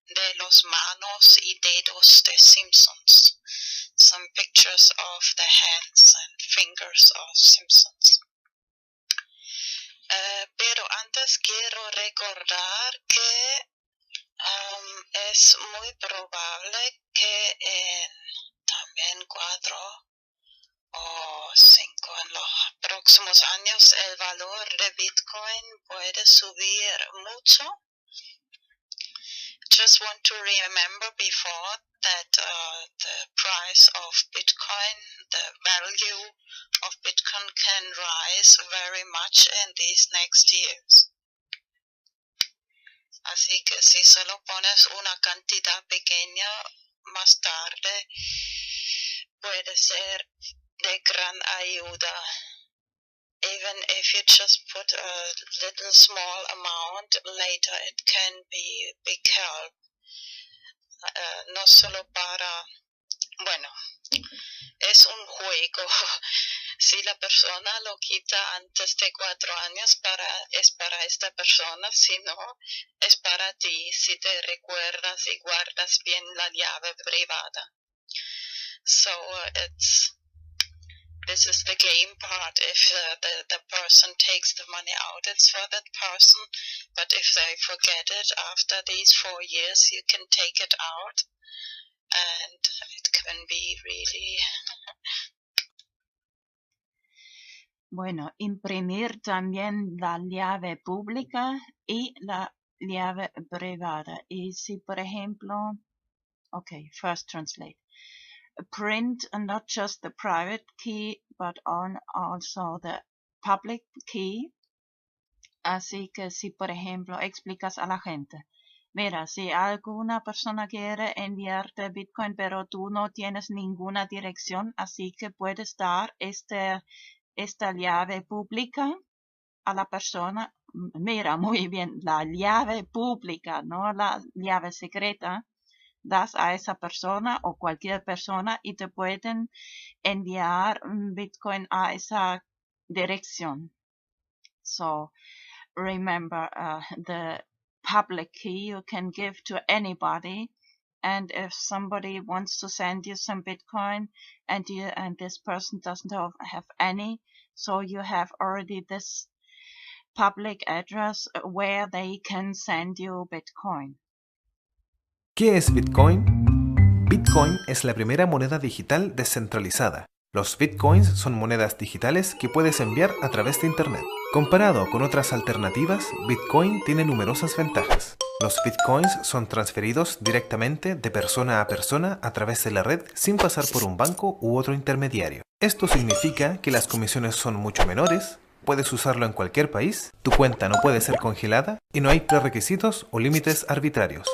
[SPEAKER 1] de los manos y dedos de Simpsons. Some pictures of the hands and fingers of Simpsons. Pero antes quiero recordar que es muy probable que en también 4 o 5 en los próximos años el valor de Bitcoin puede subir mucho. Just want to remember before that the price of Bitcoin, the value of Bitcoin can rise very much in these next years. Así que si solo pones una cantidad pequeña, más tarde puede ser de gran ayuda. Even if you just put a little small amount, later it can be big help. No solo para, bueno, es un juego. Si la persona lo quita antes de 4 años, es para esta persona, si no, es para ti, si te recuerdas y guardas bien la llave privada. So this is the game part. If the person takes the money out, it's for that person. But if they forget it after these 4 years, you can take it out. And it can be really...
[SPEAKER 6] Bueno, imprimir también la llave pública y la llave privada. Y si, por ejemplo, okay, first translate. Print not just the private key, but also the public key. Así que si, por ejemplo, explicas a la gente, mira, si alguna persona quiere enviarte Bitcoin, pero tú no tienes ninguna dirección, así que puedes dar esta llave pública a la persona. Mira, muy bien, la llave pública, no la llave secreta. Das a esa persona o cualquier persona y te pueden enviar Bitcoin a esa dirección. So remember, the public key you can give to anybody, and if somebody wants to send you some Bitcoin and this person doesn't have any, so you have already this public address where they can send you Bitcoin.
[SPEAKER 7] ¿Qué es Bitcoin? Bitcoin es la primera moneda digital descentralizada. Los Bitcoins son monedas digitales que puedes enviar a través de Internet. Comparado con otras alternativas, Bitcoin tiene numerosas ventajas. Los Bitcoins son transferidos directamente de persona a persona a través de la red sin pasar por un banco u otro intermediario. Esto significa que las comisiones son mucho menores, puedes usarlo en cualquier país, tu cuenta no puede ser congelada y no hay prerequisitos o límites arbitrarios.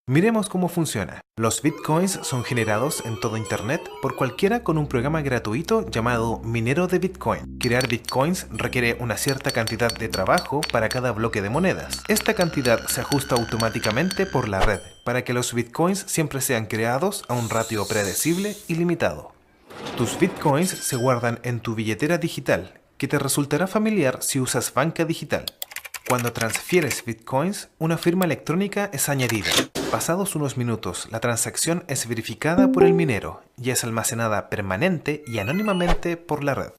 [SPEAKER 7] Miremos cómo funciona. Los bitcoins son generados en todo Internet por cualquiera con un programa gratuito llamado minero de Bitcoin. Crear bitcoins requiere una cierta cantidad de trabajo para cada bloque de monedas. Esta cantidad se ajusta automáticamente por la red para que los bitcoins siempre sean creados a un ratio predecible y limitado. Tus bitcoins se guardan en tu billetera digital, que te resultará familiar si usas banca digital. Cuando transfieres bitcoins, una firma electrónica es añadida. Pasados unos minutos, la transacción es verificada por el minero y es almacenada permanente y anónimamente por la red.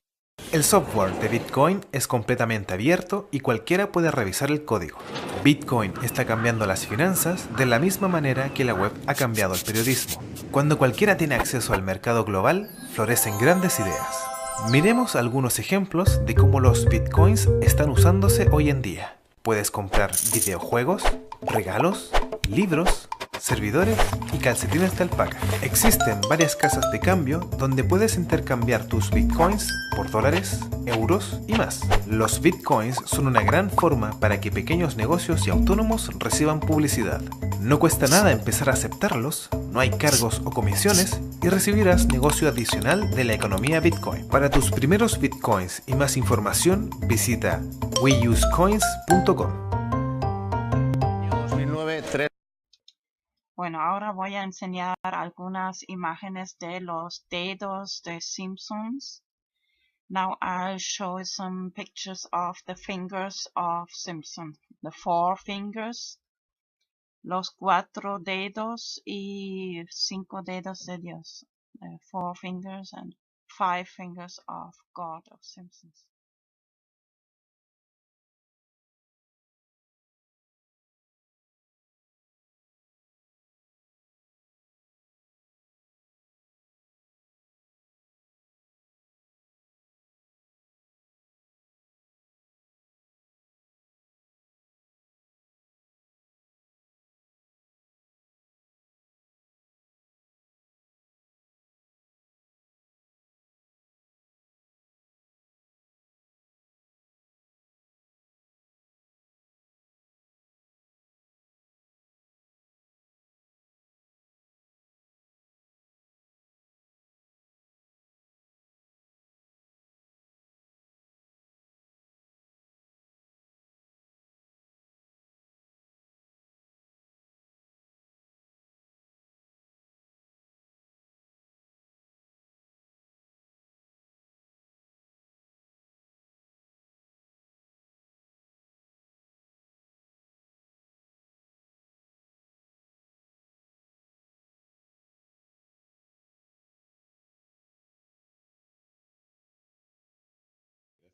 [SPEAKER 7] El software de Bitcoin es completamente abierto y cualquiera puede revisar el código. Bitcoin está cambiando las finanzas de la misma manera que la web ha cambiado el periodismo. Cuando cualquiera tiene acceso al mercado global, florecen grandes ideas. Miremos algunos ejemplos de cómo los bitcoins están usándose hoy en día. Puedes comprar videojuegos, regalos, libros, servidores y calcetines de alpaca. Existen varias casas de cambio donde puedes intercambiar tus bitcoins por dólares, euros y más. Los bitcoins son una gran forma para que pequeños negocios y autónomos reciban publicidad. No cuesta nada empezar a aceptarlos, no hay cargos o comisiones y recibirás negocio adicional de la economía Bitcoin. Para tus primeros bitcoins y más información, visita weusecoins.com.
[SPEAKER 6] Bueno, ahora voy a enseñar algunas imágenes de los dedos de Simpsons. Now I'll show some pictures of the fingers of Simpson. The 4 fingers, los 4 dedos y 5 dedos de Dios. The 4 fingers and 5 fingers of God of Simpsons.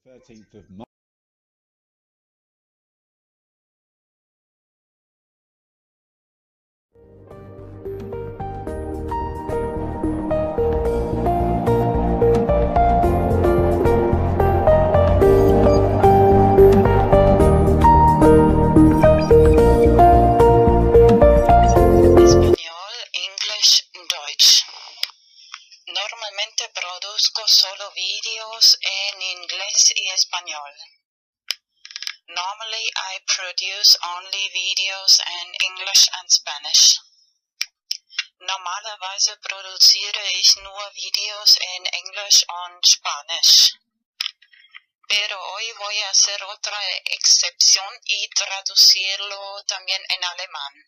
[SPEAKER 8] The 13th of March.
[SPEAKER 6] Español, English, Deutsch. Normalmente produzco solo vídeos en inglés y español. Normally I produce only videos in English and Spanish. Normalerweise produziere ich nur Videos en Englisch und Spanisch. Pero hoy voy a hacer otra excepción y traducirlo también en alemán.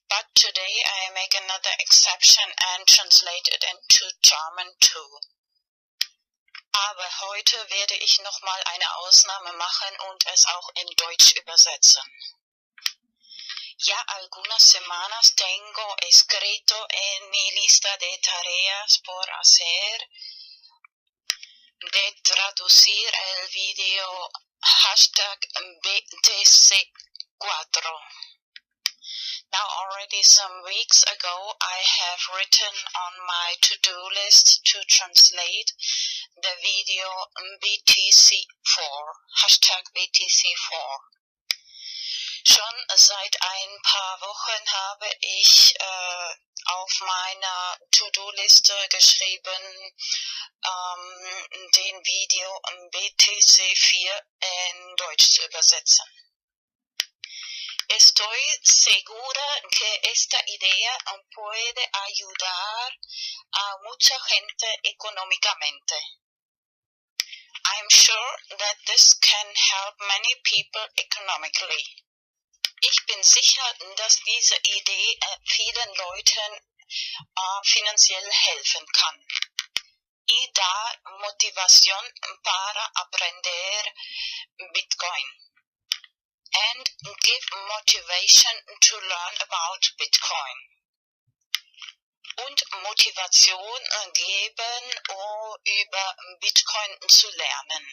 [SPEAKER 6] But today I make another exception and translate it into German too. Aber heute werde ich nochmal eine Ausnahme machen und es auch in Deutsch übersetzen. Ya algunas semanas tengo escrito en mi lista de tareas por hacer de traducir el video #BTC4. Now already some weeks ago I have written on my to-do list to translate the video BTC4, #BTC4. Schon seit ein paar Wochen habe ich auf meiner To-Do-Liste geschrieben, den Video BTC4 in Deutsch zu übersetzen. Estoy segura que esta idea puede ayudar a mucha gente económicamente. I'm sure that this can help many people economically. Ich bin sicher, dass diese Idee vielen Leuten finanziell helfen kann. Y da motivación para aprender Bitcoin. And give motivation to learn about Bitcoin. Und Motivation geben, über Bitcoin zu lernen.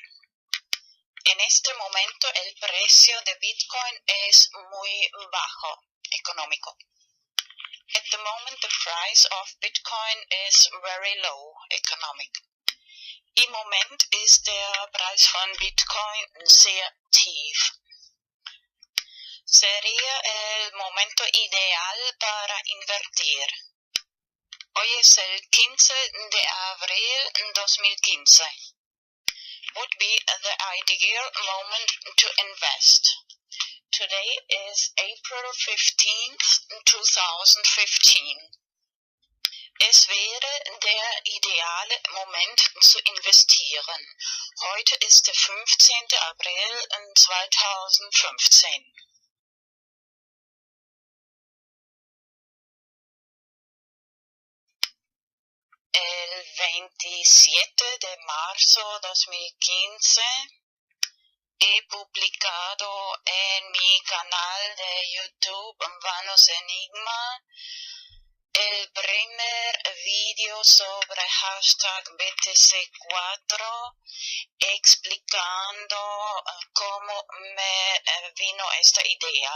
[SPEAKER 6] En este momento el precio de Bitcoin es muy bajo, económico. At the moment the price of Bitcoin is very low, economic. Im Moment ist der Preis von Bitcoin sehr tief. Sería el momento ideal para invertir. Hoy es el 15 de abril 2015. Would be the ideal moment to invest. Today is April 15th, 2015. Es wäre der ideale Moment zu investieren. Heute ist der 15. April 2015. El 27 de marzo 2015 he publicado en mi canal de YouTube Vanos Enigma el primer vídeo sobre hashtag BTC4 explicando cómo me vino esta idea.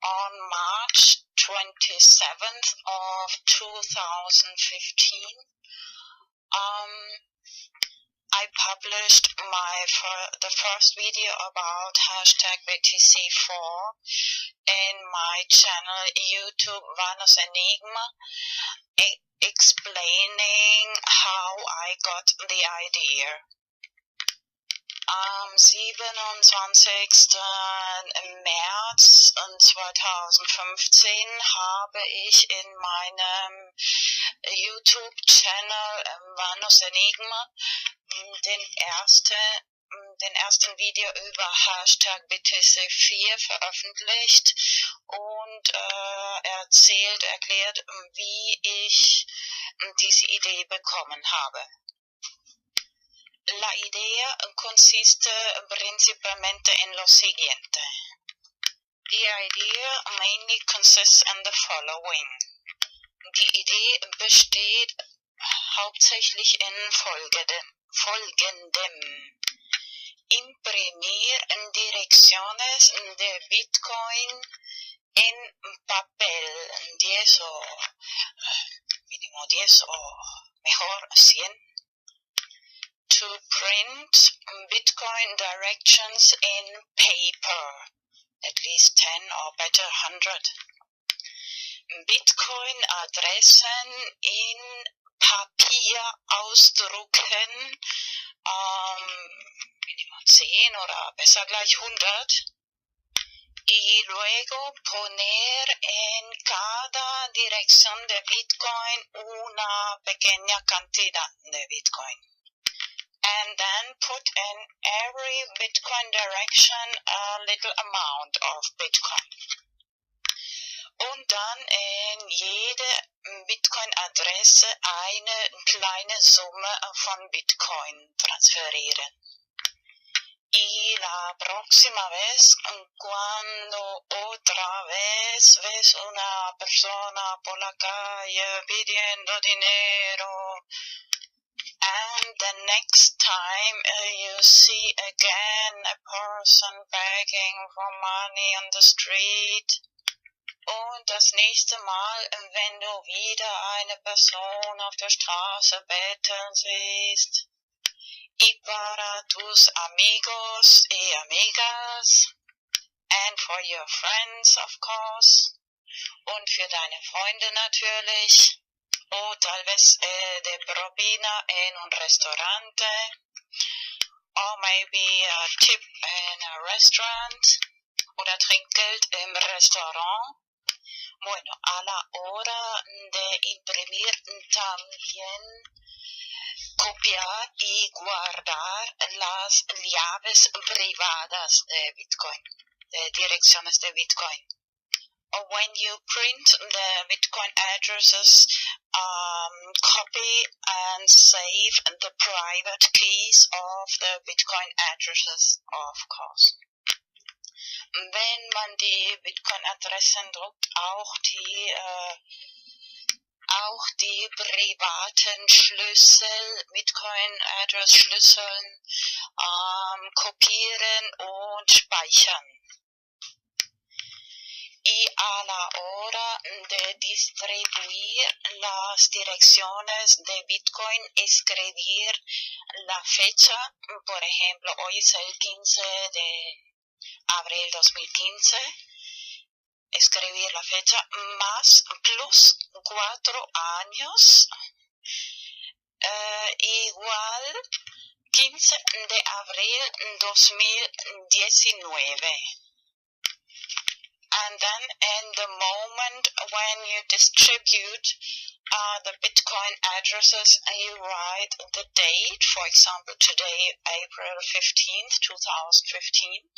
[SPEAKER 6] On March 27th of 2015, I published the first video about hashtag BTC4 in my channel YouTube Vanos Enigma, explaining how I got the idea. Am 27. März 2015 habe ich in meinem YouTube-Channel Vanos Enigma den ersten Video über Hashtag BTC4 veröffentlicht und erklärt, wie ich diese Idee bekommen habe. La idea consiste principalmente en lo siguiente. The idea mainly consists in the following. Die Idee besteht hauptsächlich in folgendem. Imprimir direcciones de Bitcoin en papel, 10 o mínimo 10 o mejor 100. To print Bitcoin directions in paper, at least 10 or better 100. Bitcoin Adressen in Papier ausdrucken, mínimo 10 oder besser gleich 100. Y luego poner en cada dirección de Bitcoin una pequeña cantidad de Bitcoin. And then put in every Bitcoin direction a little amount of Bitcoin. Und dann in jede Bitcoin-Adresse eine kleine Summe von Bitcoin transferieren. Y la próxima vez, cuando otra vez ves una persona por la calle pidiendo dinero, and the next time you see again a person begging for money on the street, und das nächste Mal, wenn du wieder eine Person auf der Straße betteln siehst, y para tus amigos y amigas, and for your friends of course, und für deine Freunde natürlich, o tal vez de propina en un restaurante, or maybe a tip in a restaurant, oder Trinkgeld im Restaurant. Bueno, a la hora de imprimir también copiar y guardar las llaves privadas de Bitcoin, de direcciones de Bitcoin. When you print the Bitcoin addresses, copy and save the private keys of the Bitcoin addresses, of course. Wenn man die Bitcoin-Adressen druckt, auch die privaten Schlüssel, Bitcoin-Address-Schlüsseln kopieren und speichern. Y a la hora de distribuir las direcciones de Bitcoin, escribir la fecha, por ejemplo, hoy es el 15 de abril 2015, escribir la fecha más plus 4 años, igual 15 de abril 2019. And then in the moment when you distribute the Bitcoin addresses, you write the date, for example, today, April 15th, 2015,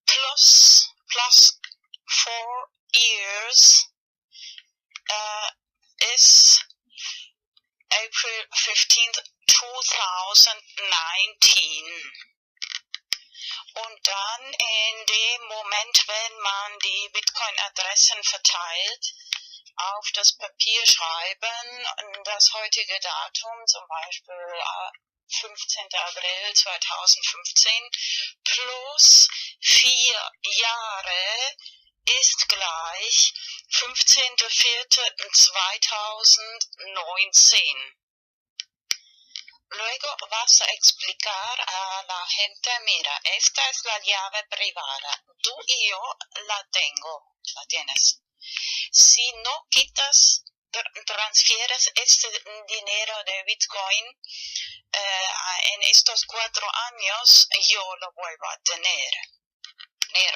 [SPEAKER 6] plus 4 years is April 15th, 2019. Und dann in dem Moment, wenn man die Bitcoin-Adressen verteilt, auf das Papier schreiben, das heutige Datum, zum Beispiel 15. April 2015, plus 4 Jahre ist gleich 15.04.2019. Luego vas a explicar a la gente, mira, esta es la llave privada, tú y yo la tienes. Si no transfieres este dinero de Bitcoin en estos 4 años, yo lo vuelvo a tener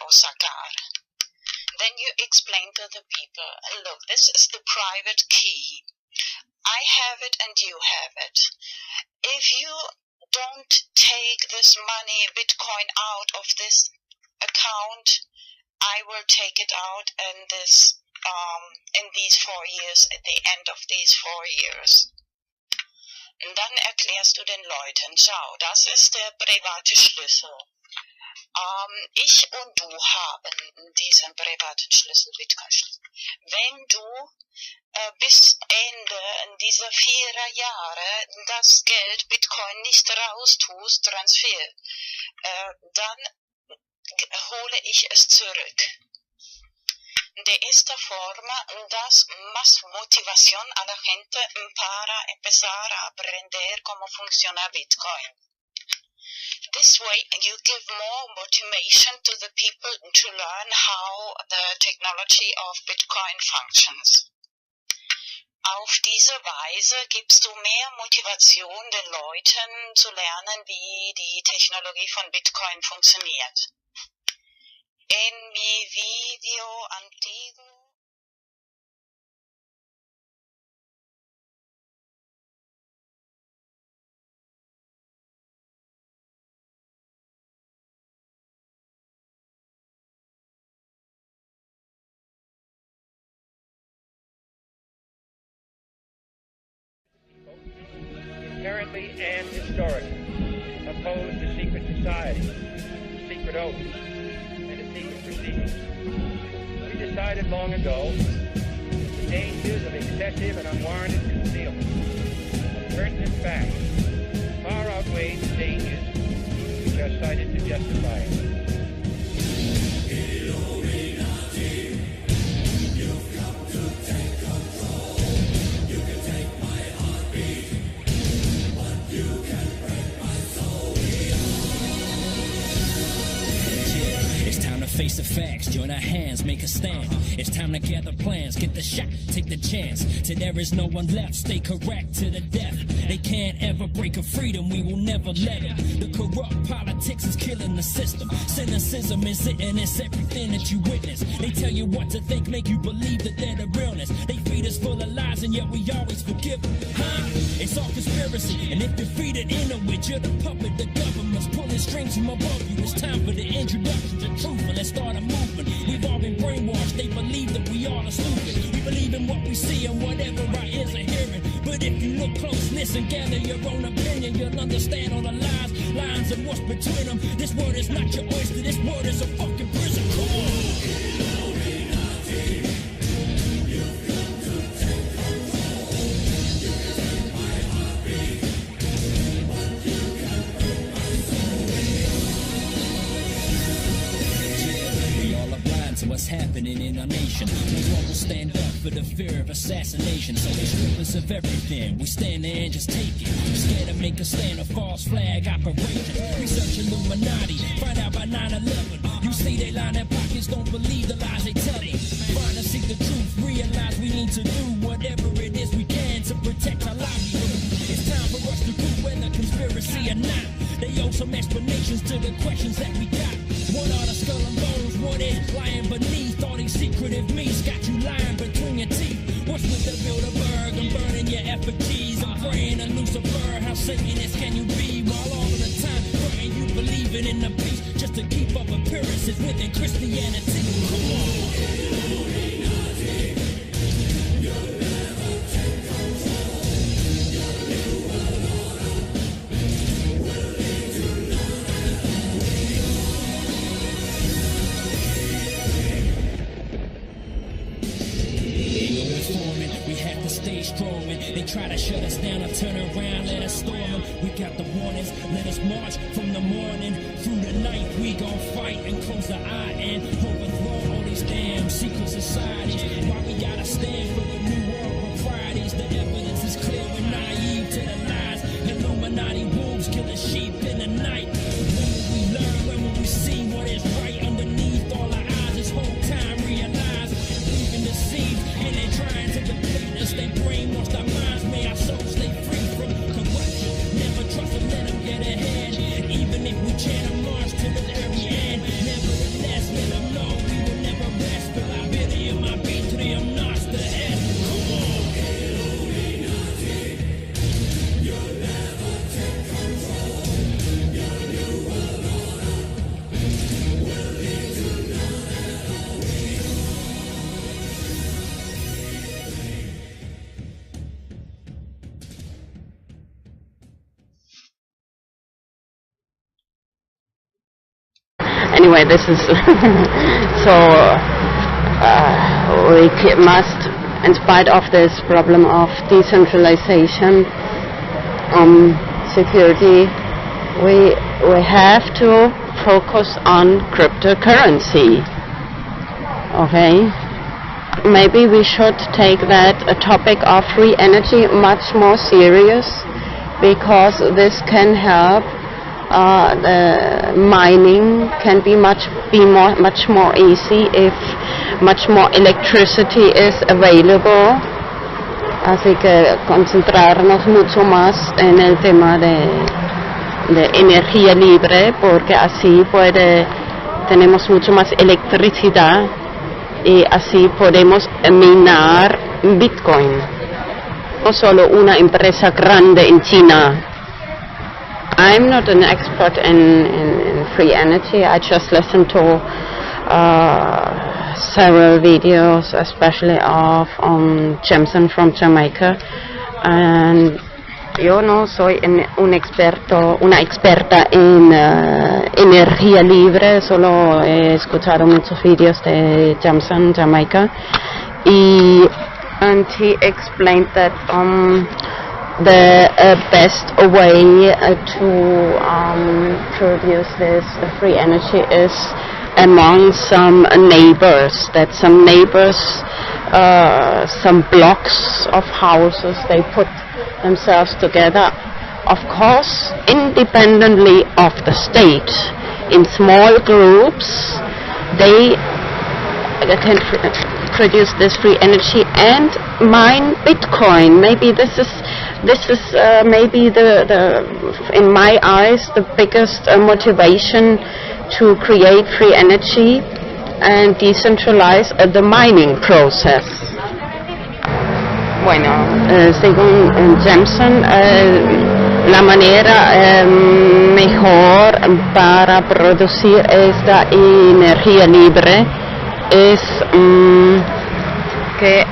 [SPEAKER 6] o sacar. Then you explain to the people, look, this is the private key. I have it and you have it. If you don't take this money, Bitcoin, out of this account, I will take it out in these 4 years, at the end of these 4 years. Und dann erklärst du den Leuten, schau, das ist der private Schlüssel. Ich und du haben diesen privaten Schlüssel, Bitcoin-Schlüssel. Wenn du bis Ende dieser 4 Jahre das Geld Bitcoin nicht raustust, Transfer, dann hole ich es zurück. De esta forma das más motivación a la gente para empezar a aprender cómo funciona Bitcoin. This way you give more motivation to the people to learn how the technology of Bitcoin functions. Auf diese Weise gibst du mehr Motivation den Leuten zu lernen, wie die Technologie von Bitcoin funktioniert. En mi video antiguo
[SPEAKER 9] inherently and historically opposed to secret societies, secret oaths, and to secret proceedings. We decided long ago that the dangers of excessive and unwarranted concealment of pertinent facts far outweigh the dangers which are cited to justify it.
[SPEAKER 10] Face the facts, join our hands, make a stand. It's time to gather plans, get the shot, take the chance. Till there is no one left, stay correct to the death. They can't ever break a freedom, we will never let it. The corrupt politics is killing the system. Cynicism is it, and it's everything that you witness. They tell you what to think, make you believe that they're the realness. They feed us full of lies, and yet we always forgive them. Huh? It's all conspiracy, and if you're feeding into it, you're the puppet. The government's pulling strings from above you. It's time for the introduction to truth, and let's start a movement. We've all been brainwashed. They believe that we all are stupid. We believe in what we see and whatever our ears are hearing. But if you look close, listen, gather your own opinion, you'll understand all the lies, lines, and what's between them. This word is not your oyster. This word is a fucking prison. Come on. To what's happening in our nation. We all will stand up for the fear of assassination. So they strip us of everything. We stand there and just take it. We're scared to make a stand, a false flag operation. Research Illuminati, find out by 9/11. You see they line their pockets, don't believe the lies they tell you. Find and seek the truth, realize we need to do whatever it is we can to protect our livelihood. It's time for us to prove whether conspiracy or not. They owe some explanations to the questions that we got. What are the skull and bones? What is lying beneath all these secretive meats? Got you lying between your teeth. What's with the Bilderberg and burning your effigies? I'm praying to Lucifer. How Satanist can you be? While all of the time praying you believing in the peace just to keep up appearances within Christianity. Come on. Stay strong, and they try to shut us down or turn around, let us storm them. We got the warnings, let us march from the morning through the night. We gon' fight and close the eye and overthrow all these damn secret societies. Why we gotta stand for the new world proprieties? The evidence is clear, we're naive to the lies. Illuminati wolves killing sheep in the night. When will we learn? When will we see what is right underneath all our eyes? This whole time realize we've been deceived, and they're trying to deplete us. They brainwashed our minds, may our souls stay free from corruption. Never trust them, let them get ahead. Even if we chant a march to the very end, nevertheless, let them know we will never rest. Till I bid in my P2P, not the head. Come on. You'll never take control. Your new world order will lead to
[SPEAKER 1] Anyway, this is so we must, in spite of this problem of decentralization, security, we have to focus on cryptocurrency. Okay, maybe we should take that topic of free energy much more serious, because this can help. The mining can be much more easy if much more electricity is available. Así que concentrarnos mucho más en el tema de energía libre, porque así tenemos mucho más electricidad y así podemos minar Bitcoin. No solo una empresa grande en China. I'm not an expert in free energy. I just listen to several videos, especially of Jameson from Jamaica. And yo no soy una experta en energía libre. Solo he escuchado muchos videos de Jameson, Jamaica. And he explained that the best way to produce this free energy is among some neighbors. That some neighbors, some blocks of houses, they put themselves together, of course, independently of the state. In small groups, they can produce this free energy and mine Bitcoin. Maybe this is this is maybe in my eyes, the biggest motivation to create free energy and decentralize the mining process. Bueno, según Jameson, la manera mejor para producir esta energía libre es que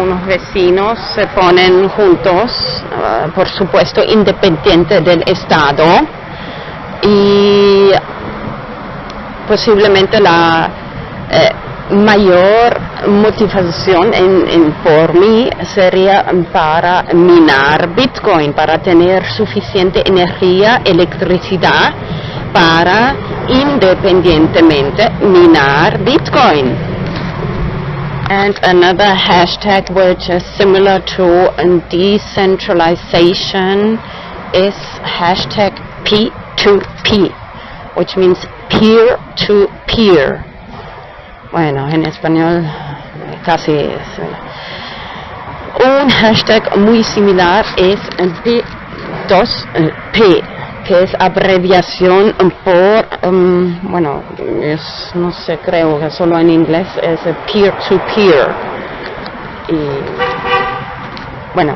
[SPEAKER 1] unos vecinos se ponen juntos, por supuesto independiente del Estado, y posiblemente la mayor motivación por mí sería para minar Bitcoin, para tener suficiente energía, electricidad para independientemente minar Bitcoin. And another hashtag which is similar to decentralization is hashtag P2P, which means peer-to-peer. Bueno, en español casi es. Un hashtag muy similar es P2P, que es abreviación por, bueno, no sé, creo que solo en inglés es peer-to-peer. Y, bueno,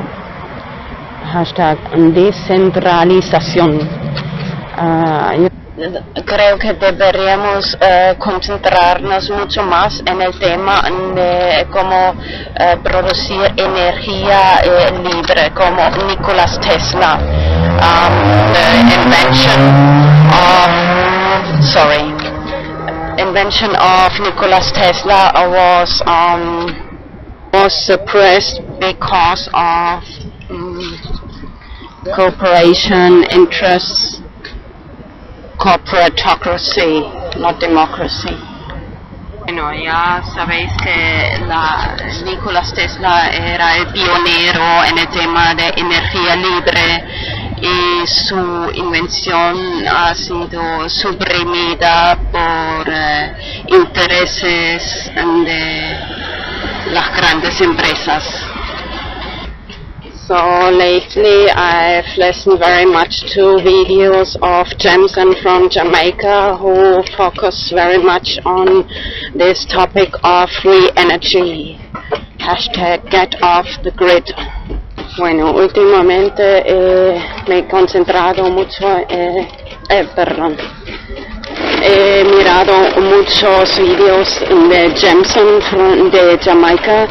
[SPEAKER 1] hashtag descentralización. Creo que deberíamos concentrarnos mucho más en el tema de cómo producir energía libre, como Nikola Tesla. The invention of Nikola Tesla was suppressed because of corporation interests. Corporatocracy, not democracy. Bueno, ya sabéis que Nikola Tesla era el pionero en el tema de energía libre y su invención ha sido suprimida por intereses de las grandes empresas. So lately I've listened very much to videos of Jameson from Jamaica who focus very much on this topic of free energy. Hashtag get off the grid. Bueno, últimamente me he concentrado mucho, he mirado muchos videos de Jameson de Jamaica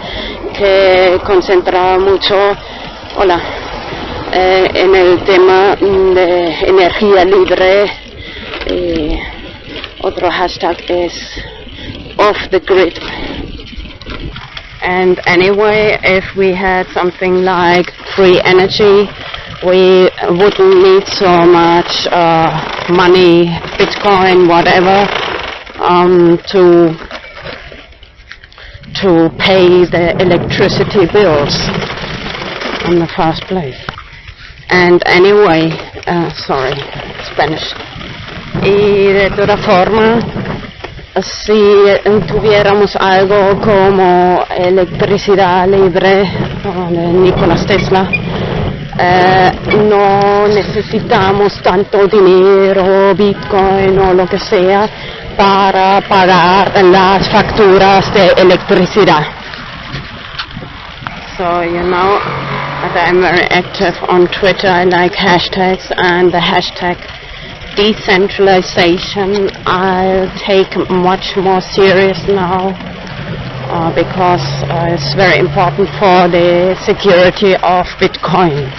[SPEAKER 1] que concentra mucho en el tema de energía libre. Otro hashtag es off the grid. And anyway, if we had something like free energy, we wouldn't need so much money, Bitcoin, whatever, to pay the electricity bills in the first place. And anyway, sorry, Spanish. Y de toda forma, si tuviéramos algo como electricidad libre de Nikola Tesla, no necesitamos tanto dinero, Bitcoin o lo que sea, para pagar las facturas de electricidad. So, you know, I'm very active on Twitter. I like hashtags, and the hashtag decentralization I'll take much more serious now because it's very important for the security of Bitcoin.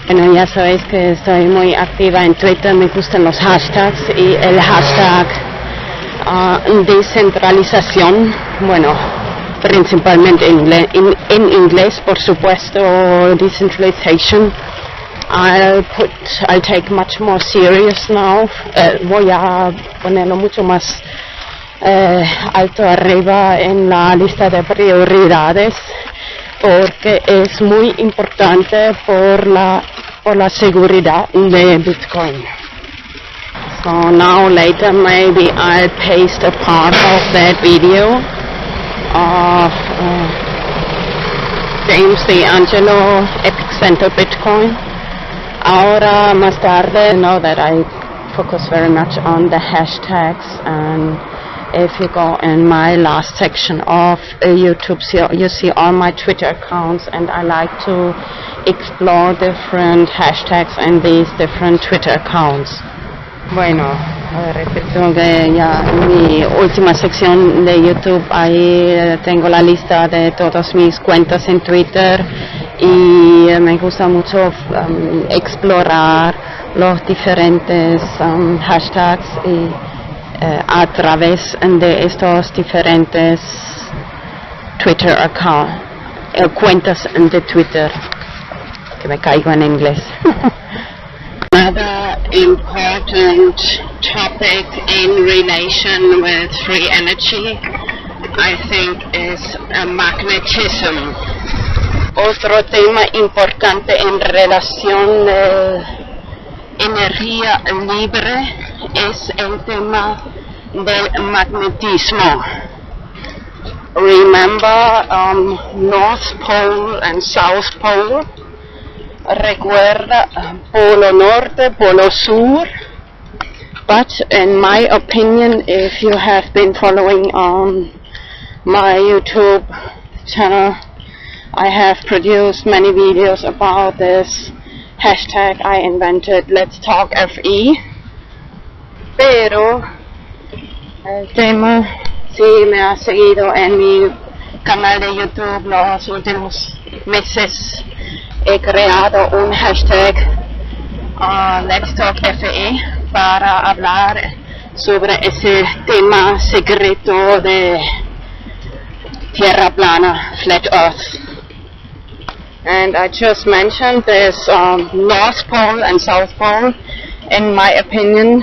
[SPEAKER 1] Bueno, ya sabéis que estoy muy activa en Twitter, me gustan los hashtags y el hashtag descentralización, bueno, principalmente en inglés, por supuesto, decentralization. I'll take much more serious now. Voy a ponerlo mucho más alto arriba en la lista de prioridades porque es muy importante por la seguridad de Bitcoin. So now later maybe I'll paste a part of that video of James D'Angelo, Epicenter Bitcoin. Ahora más tarde, know that I focus very much on the hashtags, and if you go in my last section of YouTube, you see all my Twitter accounts, and I like to explore different hashtags in these different Twitter accounts. Bueno, a ver, repito que ya en mi última sección de YouTube ahí tengo la lista de todas mis cuentas en Twitter y me gusta mucho explorar los diferentes hashtags y a través de estos diferentes Twitter cuentas de Twitter, que me caigo en inglés. Another important topic in relation with free energy, I think, is magnetism. Otro tema importante en relación de energía libre es el tema del magnetismo. Remember North Pole and South Pole? Recuerda Polo Norte, Polo Sur. But in my opinion, if you have been following on my YouTube channel, I have produced many videos about this hashtag I invented, Let's Talk FE. Pero el tema, si me ha seguido en mi canal de YouTube los últimos meses, he creado un hashtag Let's Talk FE para hablar sobre ese tema secreto de tierra plana, flat earth. And I just mentioned this North Pole and South Pole. In my opinion,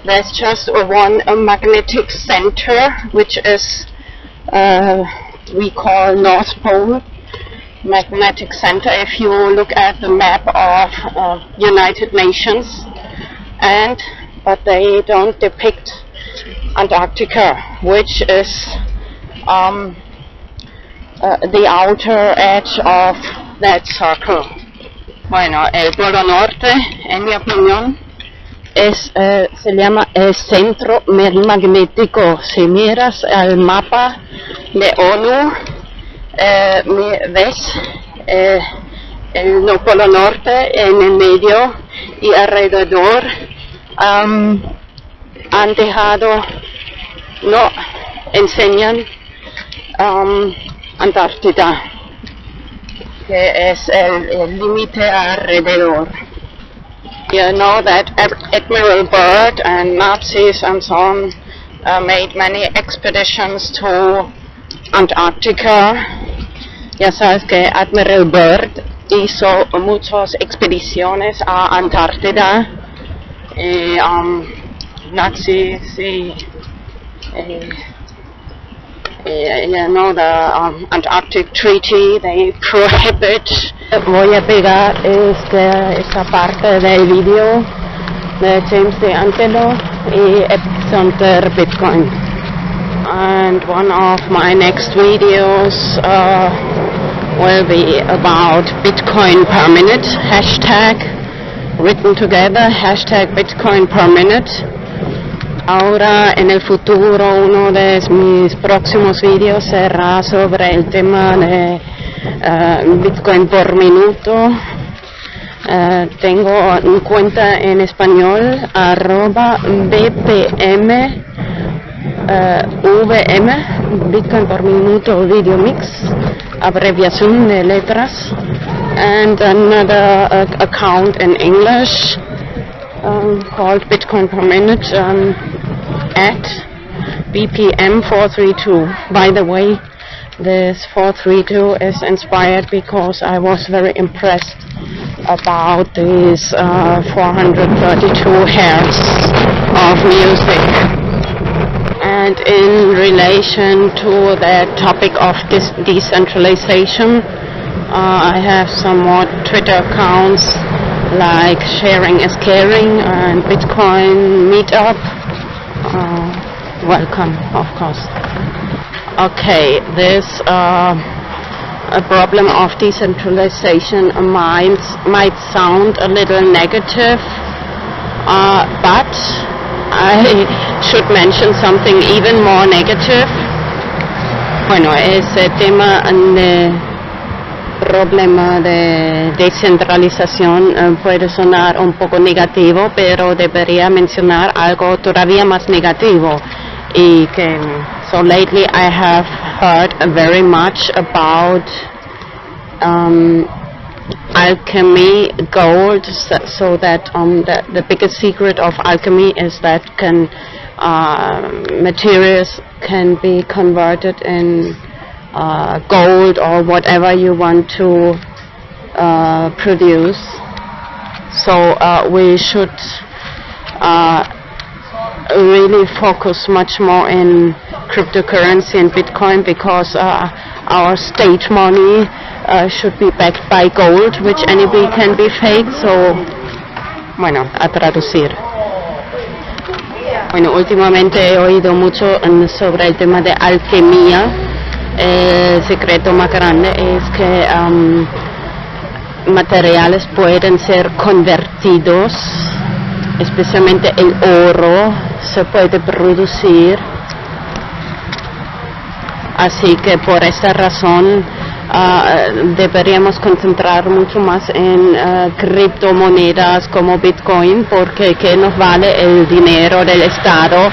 [SPEAKER 1] there's just one magnetic center, which is we call North Pole magnetic center. If you look at the map of United Nations, but they don't depict Antarctica, which is the outer edge of that circle. Bueno, el Polo Norte, en mi opinión, se llama el centro magnético. Si miras el mapa de ONU, ves el Polo Norte en el medio y alrededor han dejado, no enseñan Antártida, que es el límite alrededor. You know that Admiral Byrd and Nazis and so on made many expeditions to Antarctica. Ya sabes que Admiral Byrd hizo muchas expediciones a Antártida. Nazis y you know the Antarctic Treaty, they prohibit. Voy a pegar esta parte del video de James D'Angelo y Epicenter Bitcoin. And one of my next videos will be about Bitcoin per minute, hashtag written together, hashtag Bitcoin per minute. Ahora en el futuro uno de mis próximos vídeos será sobre el tema de Bitcoin por minuto. Tengo una cuenta en español @BPM VM, Bitcoin por minuto VideoMix, abreviación de letras, and another account in English called Bitcoin per minute at BPM 432. By the way, this 432 is inspired because I was very impressed about these 432 hertz of music. And in relation to the topic of decentralization, I have some more Twitter accounts like Sharing is Caring and Bitcoin Meetup. Welcome, of course. Okay, this a problem of decentralization might sound a little negative, but I should mention something even more negative. Bueno, ese tema de problema de descentralización puede sonar un poco negativo, pero debería mencionar algo todavía más negativo. Y que, so lately I have heard very much about alchemy, gold, so that the biggest secret of alchemy is that materials can be converted in gold or whatever you want to produce. So we should really focus much more in cryptocurrency and Bitcoin, because our state money should be backed by gold, which anybody can be fake. So, bueno, a traducir. Bueno, últimamente he oído mucho sobre el tema de alquimia. El secreto más grande es que materiales pueden ser convertidos, especialmente el oro se puede producir. Así que por esta razón deberíamos concentrar mucho más en criptomonedas como Bitcoin, porque ¿qué nos vale el dinero del Estado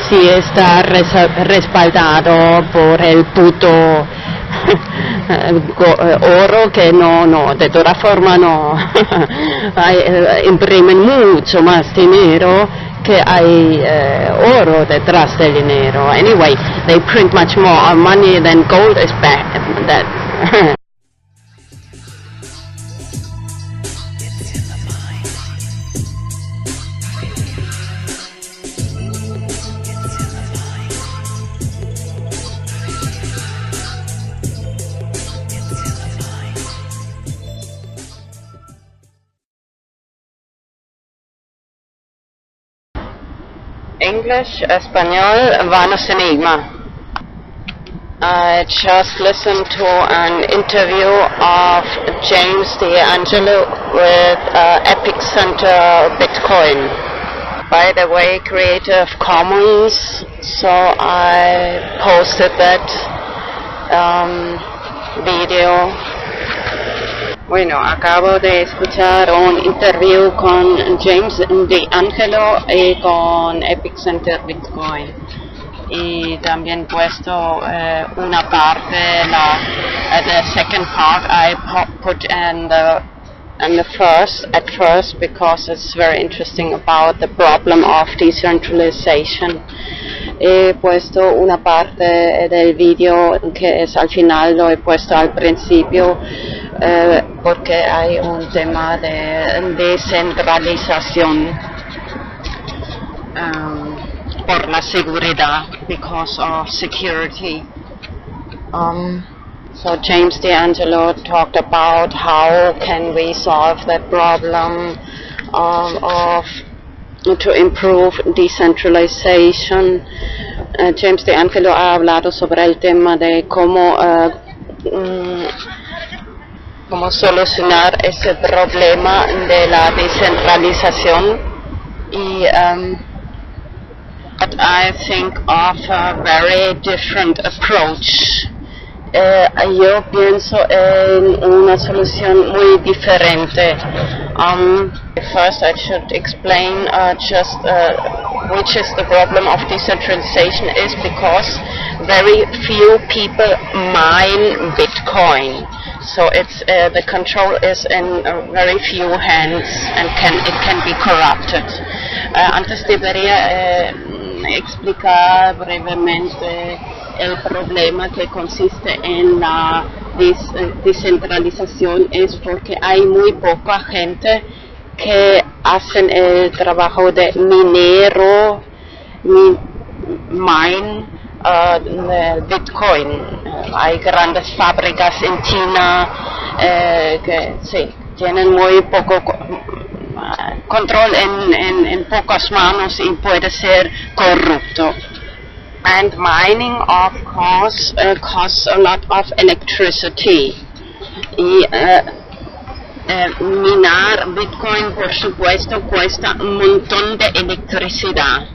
[SPEAKER 1] si está respaldado por el puto oro, que no, de toda forma no imprimen mucho más dinero que hay oro detrás del dinero. Anyway, they print much more money than gold is back. English, Español, Vanos Enigma. I just listened to an interview of James D'Angelo with Epicenter Bitcoin. By the way, Creative Commons, so I posted that video. Bueno, acabo de escuchar un interview con James D'Angelo y con Epicenter Bitcoin. Y también puesto una parte, the second part I put in the first, at first, because it's very interesting about the problem of decentralization. He puesto una parte del video que es al final, lo he puesto al principio, porque hay un tema de descentralización por la seguridad, because of security. So James D'Angelo talked about how can we solve that problem to improve decentralization. James D'Angelo ha hablado sobre el tema de cómo solucionar ese problema de la descentralización. Y but I think of a very different approach. Yo pienso en una solución muy diferente. First I should explain just which is the problem of decentralization is because very few people mine Bitcoin. So it's the control is in very few hands and it can be corrupted. Antes debería explicar brevemente el problema que consiste en la descentralización, es porque hay muy poca gente que hacen el trabajo de minero, mine Bitcoin. Hay grandes fábricas en China que sí, tienen muy poco control en pocas manos y puede ser corrupto. And mining, of course, costs a lot of electricity. y minar Bitcoin, por supuesto, cuesta un montón de electricidad.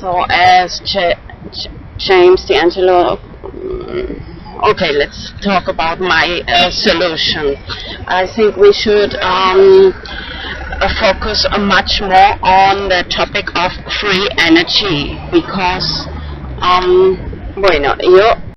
[SPEAKER 1] So as James D'Angelo, okay, let's talk about my solution. I think we should focus much more on the topic of free energy, because bueno, yo